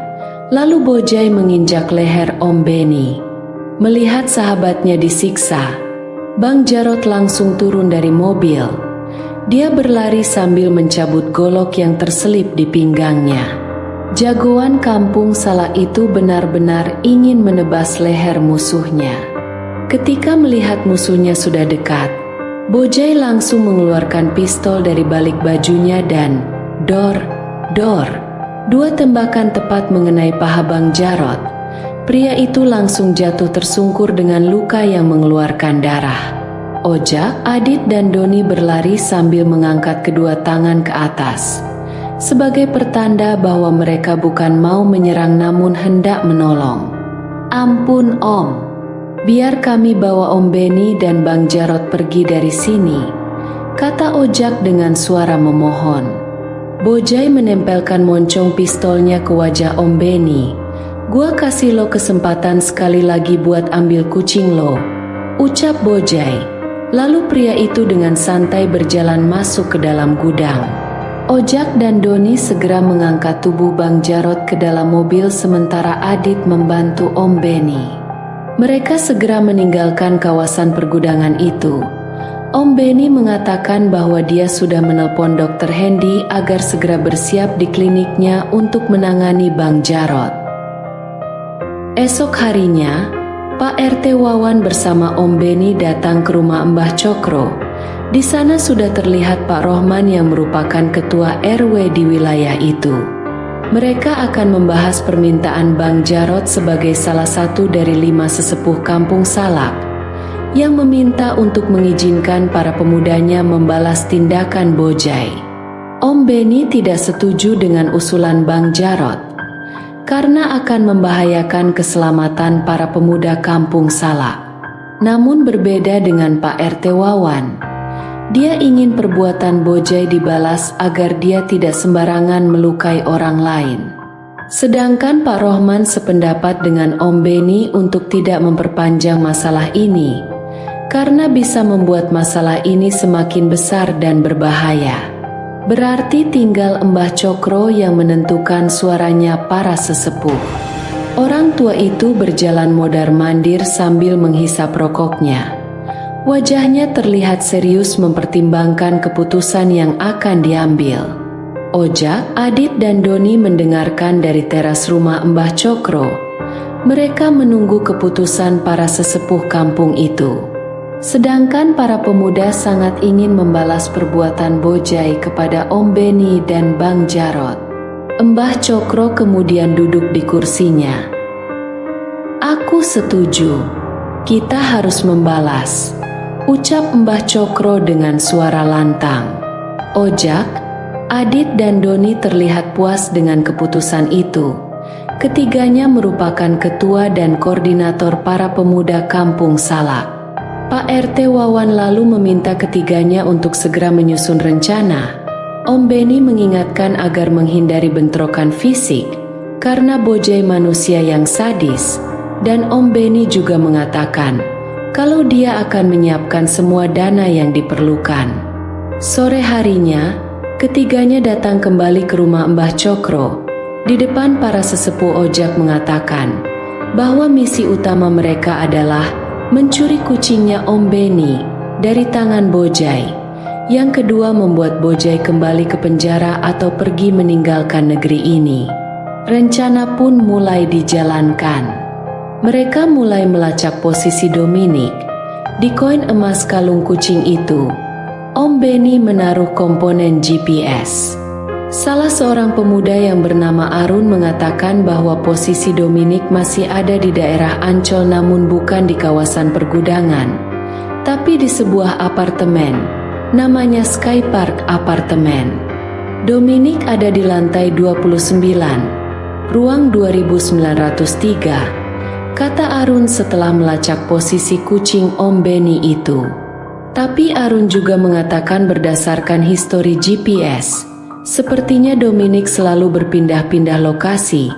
lalu Bojai menginjak leher Om Benny. Melihat sahabatnya disiksa, Bang Jarot langsung turun dari mobil. Dia berlari sambil mencabut golok yang terselip di pinggangnya. Jagoan kampung Salak itu benar-benar ingin menebas leher musuhnya. Ketika melihat musuhnya sudah dekat, Bojai langsung mengeluarkan pistol dari balik bajunya dan dor, dua tembakan tepat mengenai paha Bang Jarot. Pria itu langsung jatuh tersungkur dengan luka yang mengeluarkan darah. Ojak, Adit, dan Doni berlari sambil mengangkat kedua tangan ke atas, sebagai pertanda bahwa mereka bukan mau menyerang namun hendak menolong. "Ampun Om, biar kami bawa Om Benny dan Bang Jarot pergi dari sini," kata Ojak dengan suara memohon. Bojai menempelkan moncong pistolnya ke wajah Om Benny. "Gua kasih lo kesempatan sekali lagi buat ambil kucing lo," ucap Bojai. Lalu pria itu dengan santai berjalan masuk ke dalam gudang. Ojak dan Doni segera mengangkat tubuh Bang Jarot ke dalam mobil sementara Adit membantu Om Benny. Mereka segera meninggalkan kawasan pergudangan itu. Om Benny mengatakan bahwa dia sudah menelpon Dr. Hendy agar segera bersiap di kliniknya untuk menangani Bang Jarot. Esok harinya, Pak RT Wawan bersama Om Benny datang ke rumah Mbah Cokro. Di sana sudah terlihat Pak Rohman yang merupakan ketua RW di wilayah itu. Mereka akan membahas permintaan Bang Jarot sebagai salah satu dari 5 sesepuh kampung Salak yang meminta untuk mengizinkan para pemudanya membalas tindakan Bojai. Om Benny tidak setuju dengan usulan Bang Jarot karena akan membahayakan keselamatan para pemuda kampung Salak. Namun berbeda dengan Pak RT Wawan, dia ingin perbuatan Bojai dibalas agar dia tidak sembarangan melukai orang lain. Sedangkan Pak Rohman sependapat dengan Om Benny untuk tidak memperpanjang masalah ini, karena bisa membuat masalah ini semakin besar dan berbahaya. Berarti tinggal Mbah Cokro yang menentukan suaranya para sesepuh. Orang tua itu berjalan mondar-mandir sambil menghisap rokoknya. Wajahnya terlihat serius mempertimbangkan keputusan yang akan diambil. Ojak, Adit, dan Doni mendengarkan dari teras rumah Mbah Cokro. Mereka menunggu keputusan para sesepuh kampung itu. Sedangkan para pemuda sangat ingin membalas perbuatan Bojai kepada Om Benny dan Bang Jarot. Mbah Cokro kemudian duduk di kursinya. "Aku setuju. Kita harus membalas," ucap Mbah Cokro dengan suara lantang. Ojak, Adit, dan Doni terlihat puas dengan keputusan itu. Ketiganya merupakan ketua dan koordinator para pemuda kampung Salak. Pak RT Wawan lalu meminta ketiganya untuk segera menyusun rencana. Om Benny mengingatkan agar menghindari bentrokan fisik, karena Bojai manusia yang sadis, dan Om Benny juga mengatakan kalau dia akan menyiapkan semua dana yang diperlukan. Sore harinya, ketiganya datang kembali ke rumah Mbah Cokro. Di depan para sesepuh Ojak mengatakan bahwa misi utama mereka adalah mencuri kucingnya Om Benny dari tangan Bojai. Yang kedua, membuat Bojai kembali ke penjara atau pergi meninggalkan negeri ini. Rencana pun mulai dijalankan. Mereka mulai melacak posisi Dominik. Di koin emas kalung kucing itu, Om Benny menaruh komponen GPS. Salah seorang pemuda yang bernama Arun mengatakan bahwa posisi Dominik masih ada di daerah Ancol namun bukan di kawasan pergudangan, tapi di sebuah apartemen, namanya Sky Park Apartemen. Dominik ada di lantai 29, ruang 2903, kata Arun setelah melacak posisi kucing Om Benny itu. Tapi Arun juga mengatakan berdasarkan histori GPS, sepertinya Dominic selalu berpindah-pindah lokasi.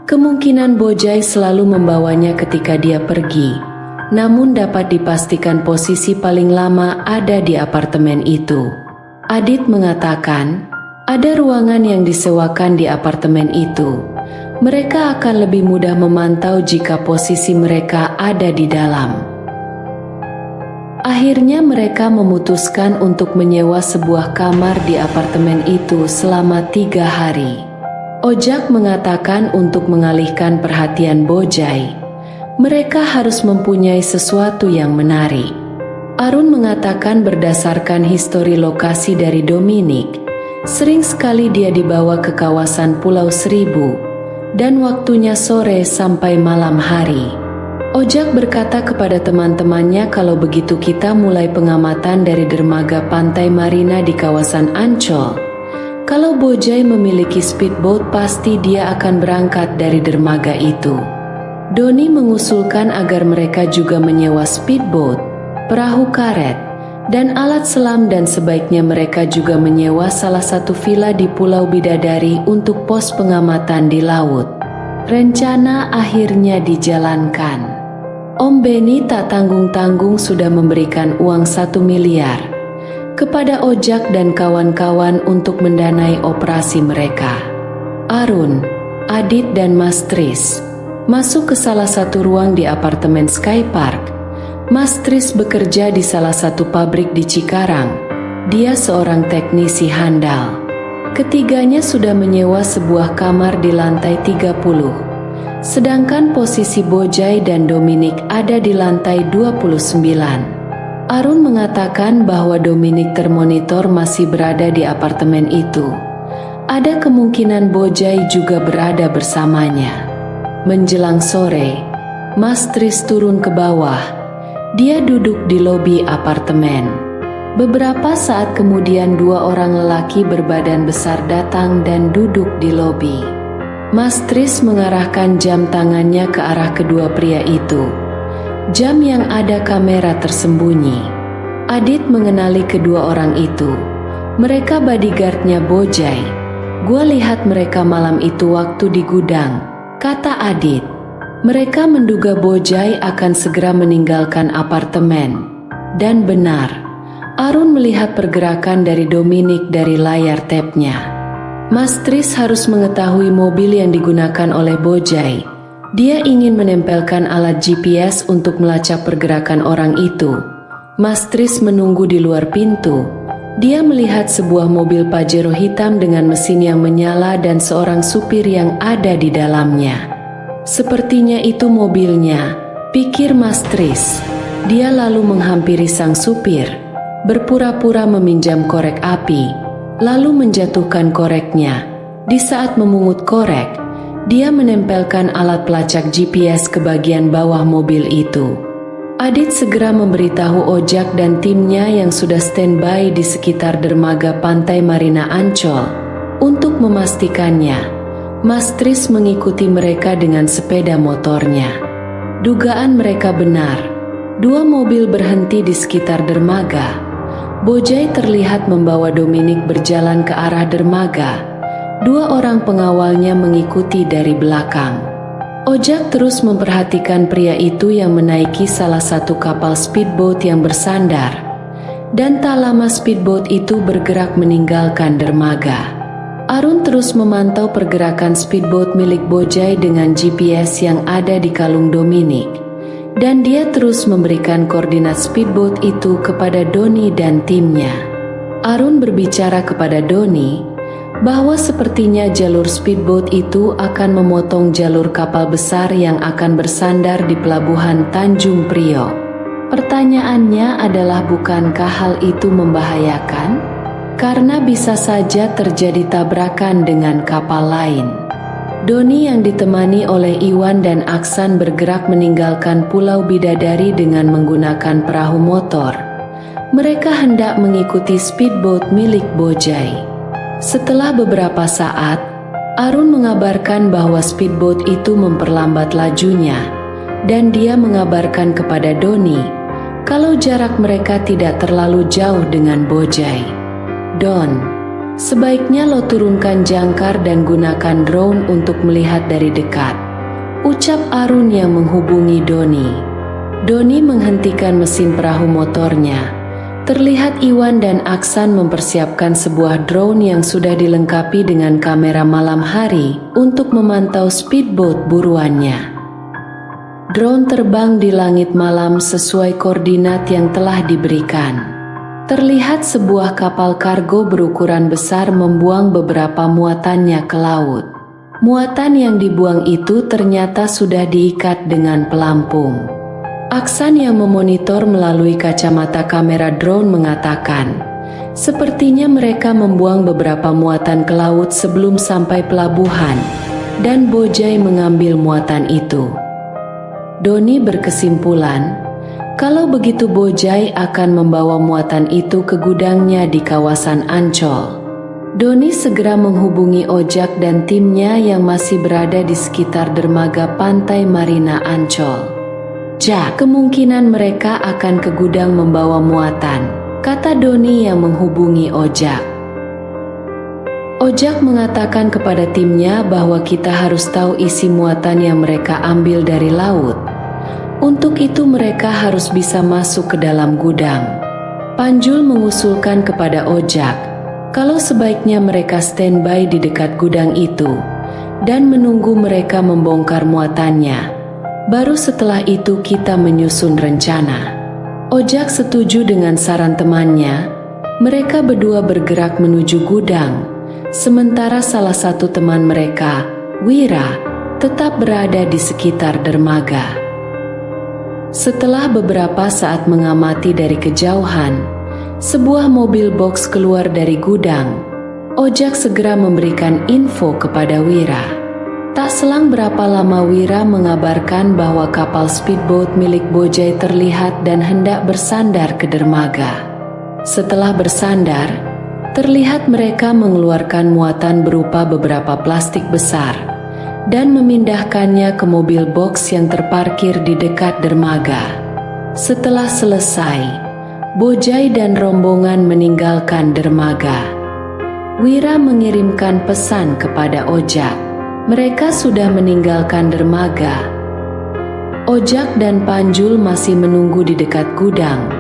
Kemungkinan Bojai selalu membawanya ketika dia pergi. Namun dapat dipastikan posisi paling lama ada di apartemen itu. Adit mengatakan, ada ruangan yang disewakan di apartemen itu. Mereka akan lebih mudah memantau jika posisi mereka ada di dalam. Akhirnya mereka memutuskan untuk menyewa sebuah kamar di apartemen itu selama 3 hari. Ojak mengatakan untuk mengalihkan perhatian Bojai, mereka harus mempunyai sesuatu yang menarik. Arun mengatakan berdasarkan histori lokasi dari Dominic, sering sekali dia dibawa ke kawasan Pulau Seribu, dan waktunya sore sampai malam hari. Ojak berkata kepada teman-temannya kalau begitu kita mulai pengamatan dari dermaga pantai Marina di kawasan Ancol. Kalau Bojai memiliki speedboat pasti dia akan berangkat dari dermaga itu. Doni mengusulkan agar mereka juga menyewa speedboat, perahu karet, dan alat selam dan sebaiknya mereka juga menyewa salah satu villa di Pulau Bidadari untuk pos pengamatan di laut. Rencana akhirnya dijalankan. Om Benny tak tanggung-tanggung sudah memberikan uang 1 miliar kepada Ojak dan kawan-kawan untuk mendanai operasi mereka. Arun, Adit dan Mas Tris masuk ke salah satu ruang di apartemen Sky Park. Mas Tris bekerja di salah satu pabrik di Cikarang. Dia seorang teknisi handal. Ketiganya sudah menyewa sebuah kamar di lantai 30. Sedangkan posisi Bojai dan Dominic ada di lantai 29. Arun mengatakan bahwa Dominic termonitor masih berada di apartemen itu. Ada kemungkinan Bojai juga berada bersamanya. Menjelang sore, Mas Tris turun ke bawah. Dia duduk di lobi apartemen. Beberapa saat kemudian 2 orang lelaki berbadan besar datang dan duduk di lobi. Mas Tris mengarahkan jam tangannya ke arah kedua pria itu. Jam yang ada kamera tersembunyi. Adit mengenali kedua orang itu. Mereka bodyguardnya Bojai. Gua lihat mereka malam itu waktu di gudang, kata Adit. Mereka menduga Bojai akan segera meninggalkan apartemen. Dan benar, Arun melihat pergerakan dari Dominic dari layar tape-nya. Mas Tris harus mengetahui mobil yang digunakan oleh Bojai. Dia ingin menempelkan alat GPS untuk melacak pergerakan orang itu. Mas Tris menunggu di luar pintu. Dia melihat sebuah mobil Pajero hitam dengan mesin yang menyala dan seorang supir yang ada di dalamnya. Sepertinya itu mobilnya, pikir Mas Tris. Dia lalu menghampiri sang supir, berpura-pura meminjam korek api, lalu menjatuhkan koreknya. Di saat memungut korek, dia menempelkan alat pelacak GPS ke bagian bawah mobil itu. Adit segera memberitahu Ojak dan timnya yang sudah standby di sekitar dermaga pantai Marina Ancol untuk memastikannya. Mas Tris mengikuti mereka dengan sepeda motornya. Dugaan mereka benar. 2 mobil berhenti di sekitar dermaga. Bojai terlihat membawa Dominic berjalan ke arah dermaga. 2 orang pengawalnya mengikuti dari belakang. Ojak terus memperhatikan pria itu yang menaiki salah satu kapal speedboat yang bersandar. Dan tak lama speedboat itu bergerak meninggalkan dermaga. Arun terus memantau pergerakan speedboat milik Bojai dengan GPS yang ada di kalung Dominic. Dan dia terus memberikan koordinat speedboat itu kepada Doni dan timnya. Arun berbicara kepada Doni bahwa sepertinya jalur speedboat itu akan memotong jalur kapal besar yang akan bersandar di pelabuhan Tanjung Priok. Pertanyaannya adalah, bukankah hal itu membahayakan? Karena bisa saja terjadi tabrakan dengan kapal lain. Doni yang ditemani oleh Iwan dan Aksan bergerak meninggalkan Pulau Bidadari dengan menggunakan perahu motor. Mereka hendak mengikuti speedboat milik Bojai. Setelah beberapa saat, Arun mengabarkan bahwa speedboat itu memperlambat lajunya. dan dia mengabarkan kepada Doni kalau jarak mereka tidak terlalu jauh dengan Bojai. "Don, sebaiknya lo turunkan jangkar dan gunakan drone untuk melihat dari dekat," ucap Arun yang menghubungi Doni. Doni menghentikan mesin perahu motornya. Terlihat Iwan dan Aksan mempersiapkan sebuah drone yang sudah dilengkapi dengan kamera malam hari untuk memantau speedboat buruannya. Drone terbang di langit malam sesuai koordinat yang telah diberikan. Terlihat sebuah kapal kargo berukuran besar membuang beberapa muatannya ke laut. Muatan yang dibuang itu ternyata sudah diikat dengan pelampung. Aksan yang memonitor melalui kacamata kamera drone mengatakan, sepertinya mereka membuang beberapa muatan ke laut sebelum sampai pelabuhan, dan Bojai mengambil muatan itu. Doni berkesimpulan, kalau begitu Bojai akan membawa muatan itu ke gudangnya di kawasan Ancol. Doni segera menghubungi Ojak dan timnya yang masih berada di sekitar dermaga pantai Marina Ancol. Kemungkinan mereka akan ke gudang membawa muatan, kata Doni yang menghubungi Ojak. Ojak mengatakan kepada timnya bahwa kita harus tahu isi muatan yang mereka ambil dari laut. Untuk itu mereka harus bisa masuk ke dalam gudang. Panjul mengusulkan kepada Ojak, kalau sebaiknya mereka standby di dekat gudang itu, dan menunggu mereka membongkar muatannya. Baru setelah itu kita menyusun rencana. Ojak setuju dengan saran temannya. Mereka berdua bergerak menuju gudang, sementara salah satu teman mereka, Wira, tetap berada di sekitar dermaga. Setelah beberapa saat mengamati dari kejauhan, sebuah mobil box keluar dari gudang. Ojak segera memberikan info kepada Wira. Tak selang berapa lama Wira mengabarkan bahwa kapal speedboat milik Bojai terlihat dan hendak bersandar ke dermaga. Setelah bersandar, terlihat mereka mengeluarkan muatan berupa beberapa plastik besar dan memindahkannya ke mobil box yang terparkir di dekat dermaga. Setelah selesai, Bojai dan rombongan meninggalkan dermaga. Wira mengirimkan pesan kepada Ojak. Mereka sudah meninggalkan dermaga. Ojak dan Panjul masih menunggu di dekat gudang.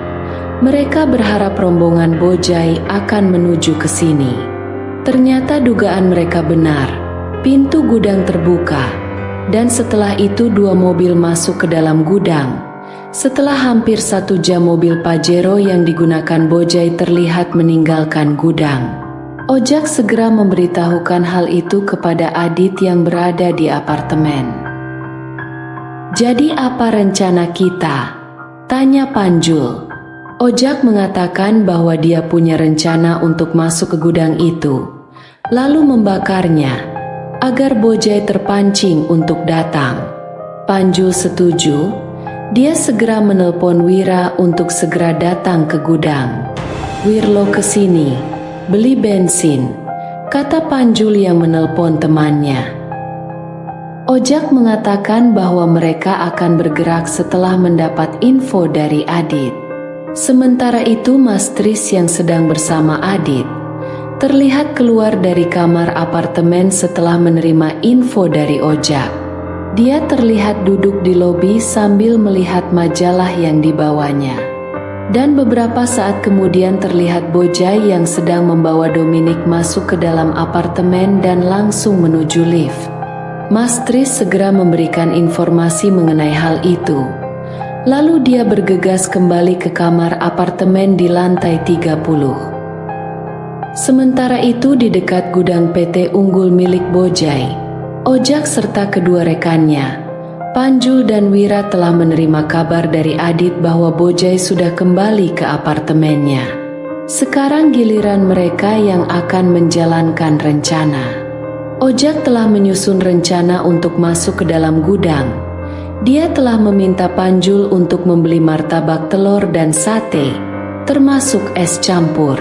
Mereka berharap rombongan Bojai akan menuju ke sini. Ternyata dugaan mereka benar. Pintu gudang terbuka, dan setelah itu dua mobil masuk ke dalam gudang. Setelah hampir 1 jam mobil Pajero yang digunakan Bojai terlihat meninggalkan gudang. Ojak segera memberitahukan hal itu kepada Adit yang berada di apartemen. "Jadi apa rencana kita?" tanya Panjul. Ojak mengatakan bahwa dia punya rencana untuk masuk ke gudang itu, lalu membakarnya, agar Bojai terpancing untuk datang. Panjul setuju. Dia segera menelpon Wira untuk segera datang ke gudang. "Wirlo ke sini. Beli bensin," kata Panjul yang menelpon temannya. Ojak mengatakan bahwa mereka akan bergerak setelah mendapat info dari Adit. Sementara itu Mas Tris yang sedang bersama Adit terlihat keluar dari kamar apartemen setelah menerima info dari Ojak. Dia terlihat duduk di lobi sambil melihat majalah yang dibawanya. Dan beberapa saat kemudian terlihat Bojai yang sedang membawa Dominik masuk ke dalam apartemen dan langsung menuju lift. Mas Tris segera memberikan informasi mengenai hal itu. Lalu dia bergegas kembali ke kamar apartemen di lantai 30. Sementara itu di dekat gudang PT Unggul milik Bojai, Ojak serta kedua rekannya, Panjul dan Wira telah menerima kabar dari Adit bahwa Bojai sudah kembali ke apartemennya. Sekarang giliran mereka yang akan menjalankan rencana. Ojak telah menyusun rencana untuk masuk ke dalam gudang. Dia telah meminta Panjul untuk membeli martabak telur dan sate, termasuk es campur.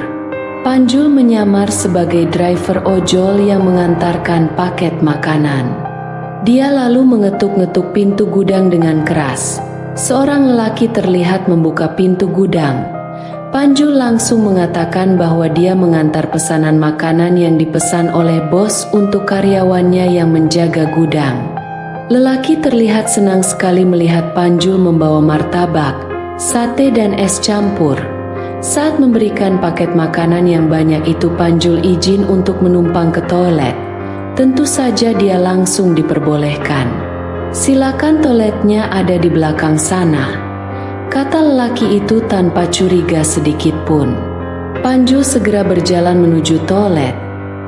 Panjul menyamar sebagai driver ojol yang mengantarkan paket makanan. Dia lalu mengetuk-ngetuk pintu gudang dengan keras. Seorang lelaki terlihat membuka pintu gudang. Panjul langsung mengatakan bahwa dia mengantar pesanan makanan yang dipesan oleh bos untuk karyawannya yang menjaga gudang. Lelaki terlihat senang sekali melihat Panjul membawa martabak, sate dan es campur. Saat memberikan paket makanan yang banyak itu, Panjul izin untuk menumpang ke toilet. Tentu saja dia langsung diperbolehkan. "Silakan, toiletnya ada di belakang sana," kata lelaki itu tanpa curiga sedikit pun. Panjul segera berjalan menuju toilet.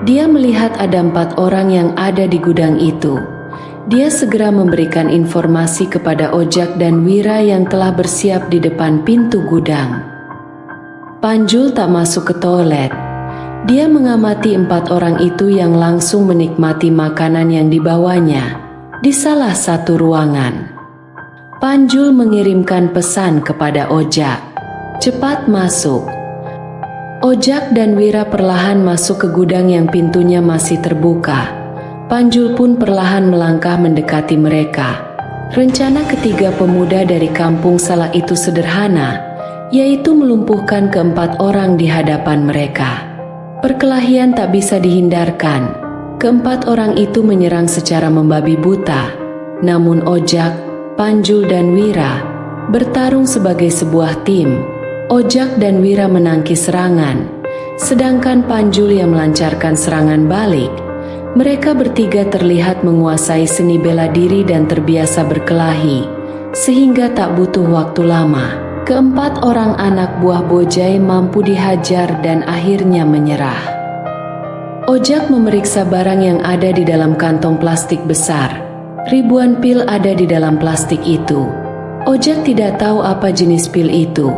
Dia melihat ada 4 orang yang ada di gudang itu. Dia segera memberikan informasi kepada Ojak dan Wira yang telah bersiap di depan pintu gudang. Panjul tak masuk ke toilet. Dia mengamati 4 orang itu yang langsung menikmati makanan yang dibawanya di salah satu ruangan. Panjul mengirimkan pesan kepada Ojak, "Cepat masuk." Ojak dan Wira perlahan masuk ke gudang yang pintunya masih terbuka. Panjul pun perlahan melangkah mendekati mereka. Rencana ketiga pemuda dari kampung Salak itu sederhana, yaitu melumpuhkan ke-4 orang di hadapan mereka. Perkelahian tak bisa dihindarkan. Ke-4 orang itu menyerang secara membabi buta. Namun Ojak, Panjul dan Wira bertarung sebagai sebuah tim. Ojak dan Wira menangkis serangan, sedangkan Panjul yang melancarkan serangan balik. Mereka bertiga terlihat menguasai seni bela diri dan terbiasa berkelahi, sehingga tak butuh waktu lama. Ke-4 orang anak buah Bojai mampu dihajar dan akhirnya menyerah. Ojak memeriksa barang yang ada di dalam kantong plastik besar. Ribuan pil ada di dalam plastik itu. Ojak tidak tahu apa jenis pil itu.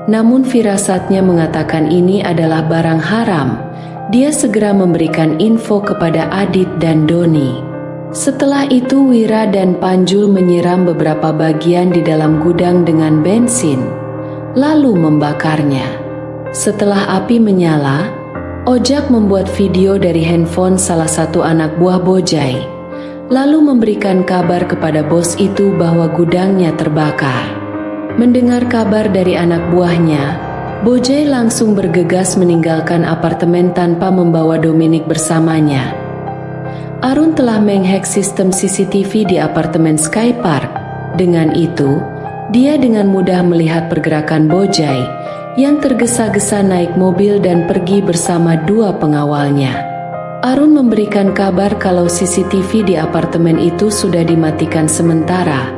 Namun firasatnya mengatakan ini adalah barang haram. Dia segera memberikan info kepada Adit dan Doni. Setelah itu Wira dan Panjul menyiram beberapa bagian di dalam gudang dengan bensin, lalu membakarnya. Setelah api menyala, Ojak membuat video dari handphone salah satu anak buah Bojai, lalu memberikan kabar kepada bos itu bahwa gudangnya terbakar. Mendengar kabar dari anak buahnya, Bojai langsung bergegas meninggalkan apartemen tanpa membawa Dominik bersamanya. Arun telah menghack sistem CCTV di apartemen Sky Park. Dengan itu, dia dengan mudah melihat pergerakan Bojai yang tergesa-gesa naik mobil dan pergi bersama 2 pengawalnya. Arun memberikan kabar kalau CCTV di apartemen itu sudah dimatikan sementara.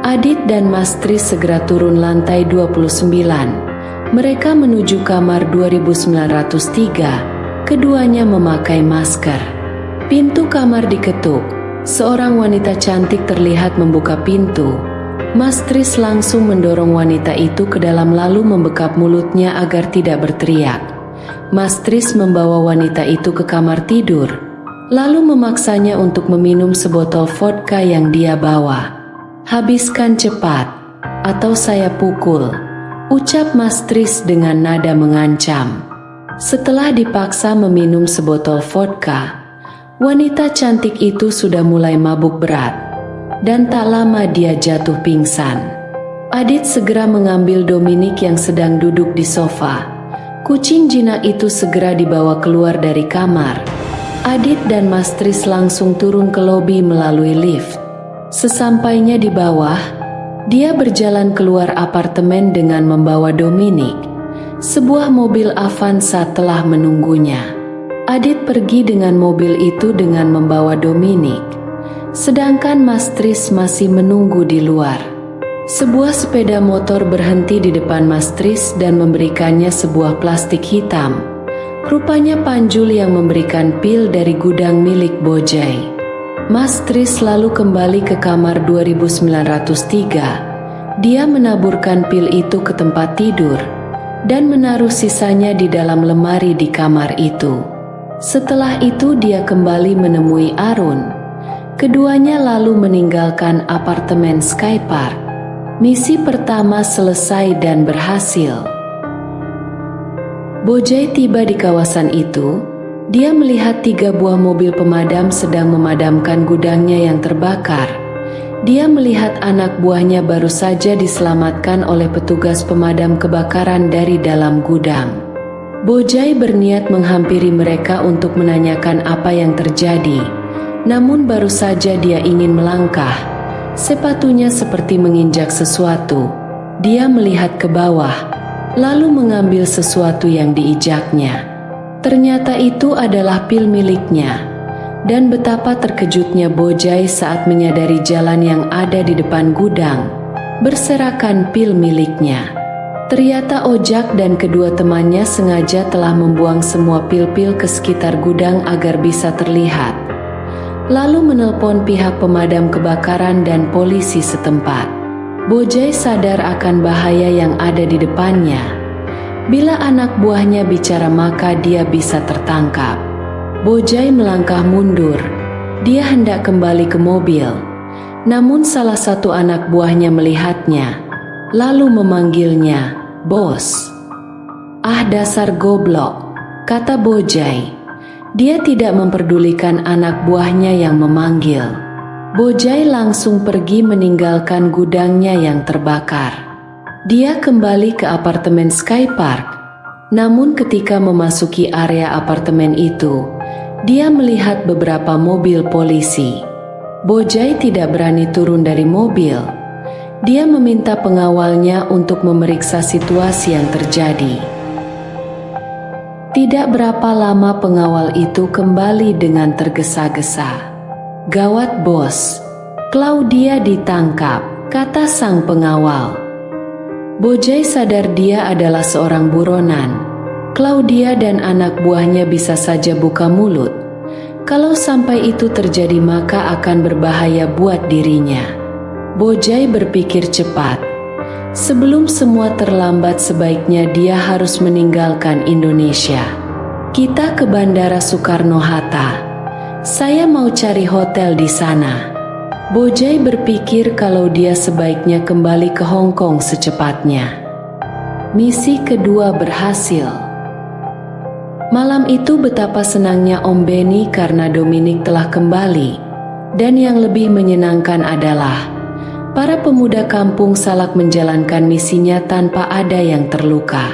Adit dan Mas Tris segera turun lantai 29. Mereka menuju kamar 2903. Keduanya memakai masker. Pintu kamar diketuk. Seorang wanita cantik terlihat membuka pintu. Mas Tris langsung mendorong wanita itu ke dalam lalu membekap mulutnya agar tidak berteriak. Mas Tris membawa wanita itu ke kamar tidur, lalu memaksanya untuk meminum sebotol vodka yang dia bawa. "Habiskan cepat, atau saya pukul," ucap Mas Tris dengan nada mengancam. Setelah dipaksa meminum sebotol vodka, wanita cantik itu sudah mulai mabuk berat, dan tak lama dia jatuh pingsan. Adit segera mengambil Dominik yang sedang duduk di sofa. Kucing jinak itu segera dibawa keluar dari kamar. Adit dan Mas Tris langsung turun ke lobi melalui lift. Sesampainya di bawah, dia berjalan keluar apartemen dengan membawa Dominik. Sebuah mobil Avanza telah menunggunya. Adit pergi dengan mobil itu dengan membawa Dominik, sedangkan Mas Tris masih menunggu di luar. Sebuah sepeda motor berhenti di depan Mas Tris dan memberikannya sebuah plastik hitam. Rupanya Panjul yang memberikan pil dari gudang milik Bojai. Mas Tris lalu kembali ke kamar 2903. Dia menaburkan pil itu ke tempat tidur dan menaruh sisanya di dalam lemari di kamar itu. Setelah itu dia kembali menemui Arun. Keduanya lalu meninggalkan apartemen Sky Park. Misi pertama selesai dan berhasil. Bojai tiba di kawasan itu. Dia melihat 3 buah mobil pemadam sedang memadamkan gudangnya yang terbakar. Dia melihat anak buahnya baru saja diselamatkan oleh petugas pemadam kebakaran dari dalam gudang. Bojai berniat menghampiri mereka untuk menanyakan apa yang terjadi. Namun baru saja dia ingin melangkah, sepatunya seperti menginjak sesuatu. Dia melihat ke bawah, lalu mengambil sesuatu yang diijaknya. Ternyata itu adalah pil miliknya. Dan betapa terkejutnya Bojai saat menyadari jalan yang ada di depan gudang berserakan pil miliknya. Ternyata Ojak dan kedua temannya sengaja telah membuang semua pil-pil ke sekitar gudang agar bisa terlihat. Lalu menelpon pihak pemadam kebakaran dan polisi setempat. Bojai sadar akan bahaya yang ada di depannya. Bila anak buahnya bicara maka dia bisa tertangkap. Bojai melangkah mundur. Dia hendak kembali ke mobil. Namun salah satu anak buahnya melihatnya, lalu memanggilnya, "Bos." "Ah, dasar goblok," kata Bojai. Dia tidak memperdulikan anak buahnya yang memanggil. Bojai langsung pergi meninggalkan gudangnya yang terbakar. Dia kembali ke apartemen Sky Park. Namun ketika memasuki area apartemen itu, dia melihat beberapa mobil polisi. Bojai tidak berani turun dari mobil. Dia meminta pengawalnya untuk memeriksa situasi yang terjadi. Tidak berapa lama pengawal itu kembali dengan tergesa-gesa. "Gawat bos, Claudia ditangkap," kata sang pengawal. Bojai sadar dia adalah seorang buronan. Claudia dan anak buahnya bisa saja buka mulut. Kalau sampai itu terjadi maka akan berbahaya buat dirinya. Bojai berpikir cepat. Sebelum semua terlambat sebaiknya dia harus meninggalkan Indonesia. "Kita ke Bandara Soekarno-Hatta. Saya mau cari hotel di sana." Bojai berpikir kalau dia sebaiknya kembali ke Hong Kong secepatnya. Misi kedua berhasil. Malam itu betapa senangnya Om Benny karena Dominic telah kembali. Dan yang lebih menyenangkan adalah para pemuda kampung Salak menjalankan misinya tanpa ada yang terluka.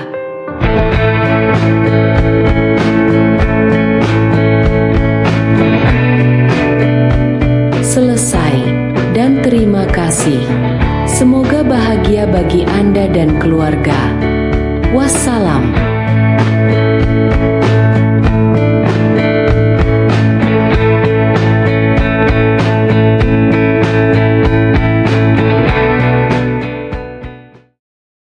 Selesai, dan terima kasih. Semoga bahagia bagi Anda dan keluarga. Wassalam.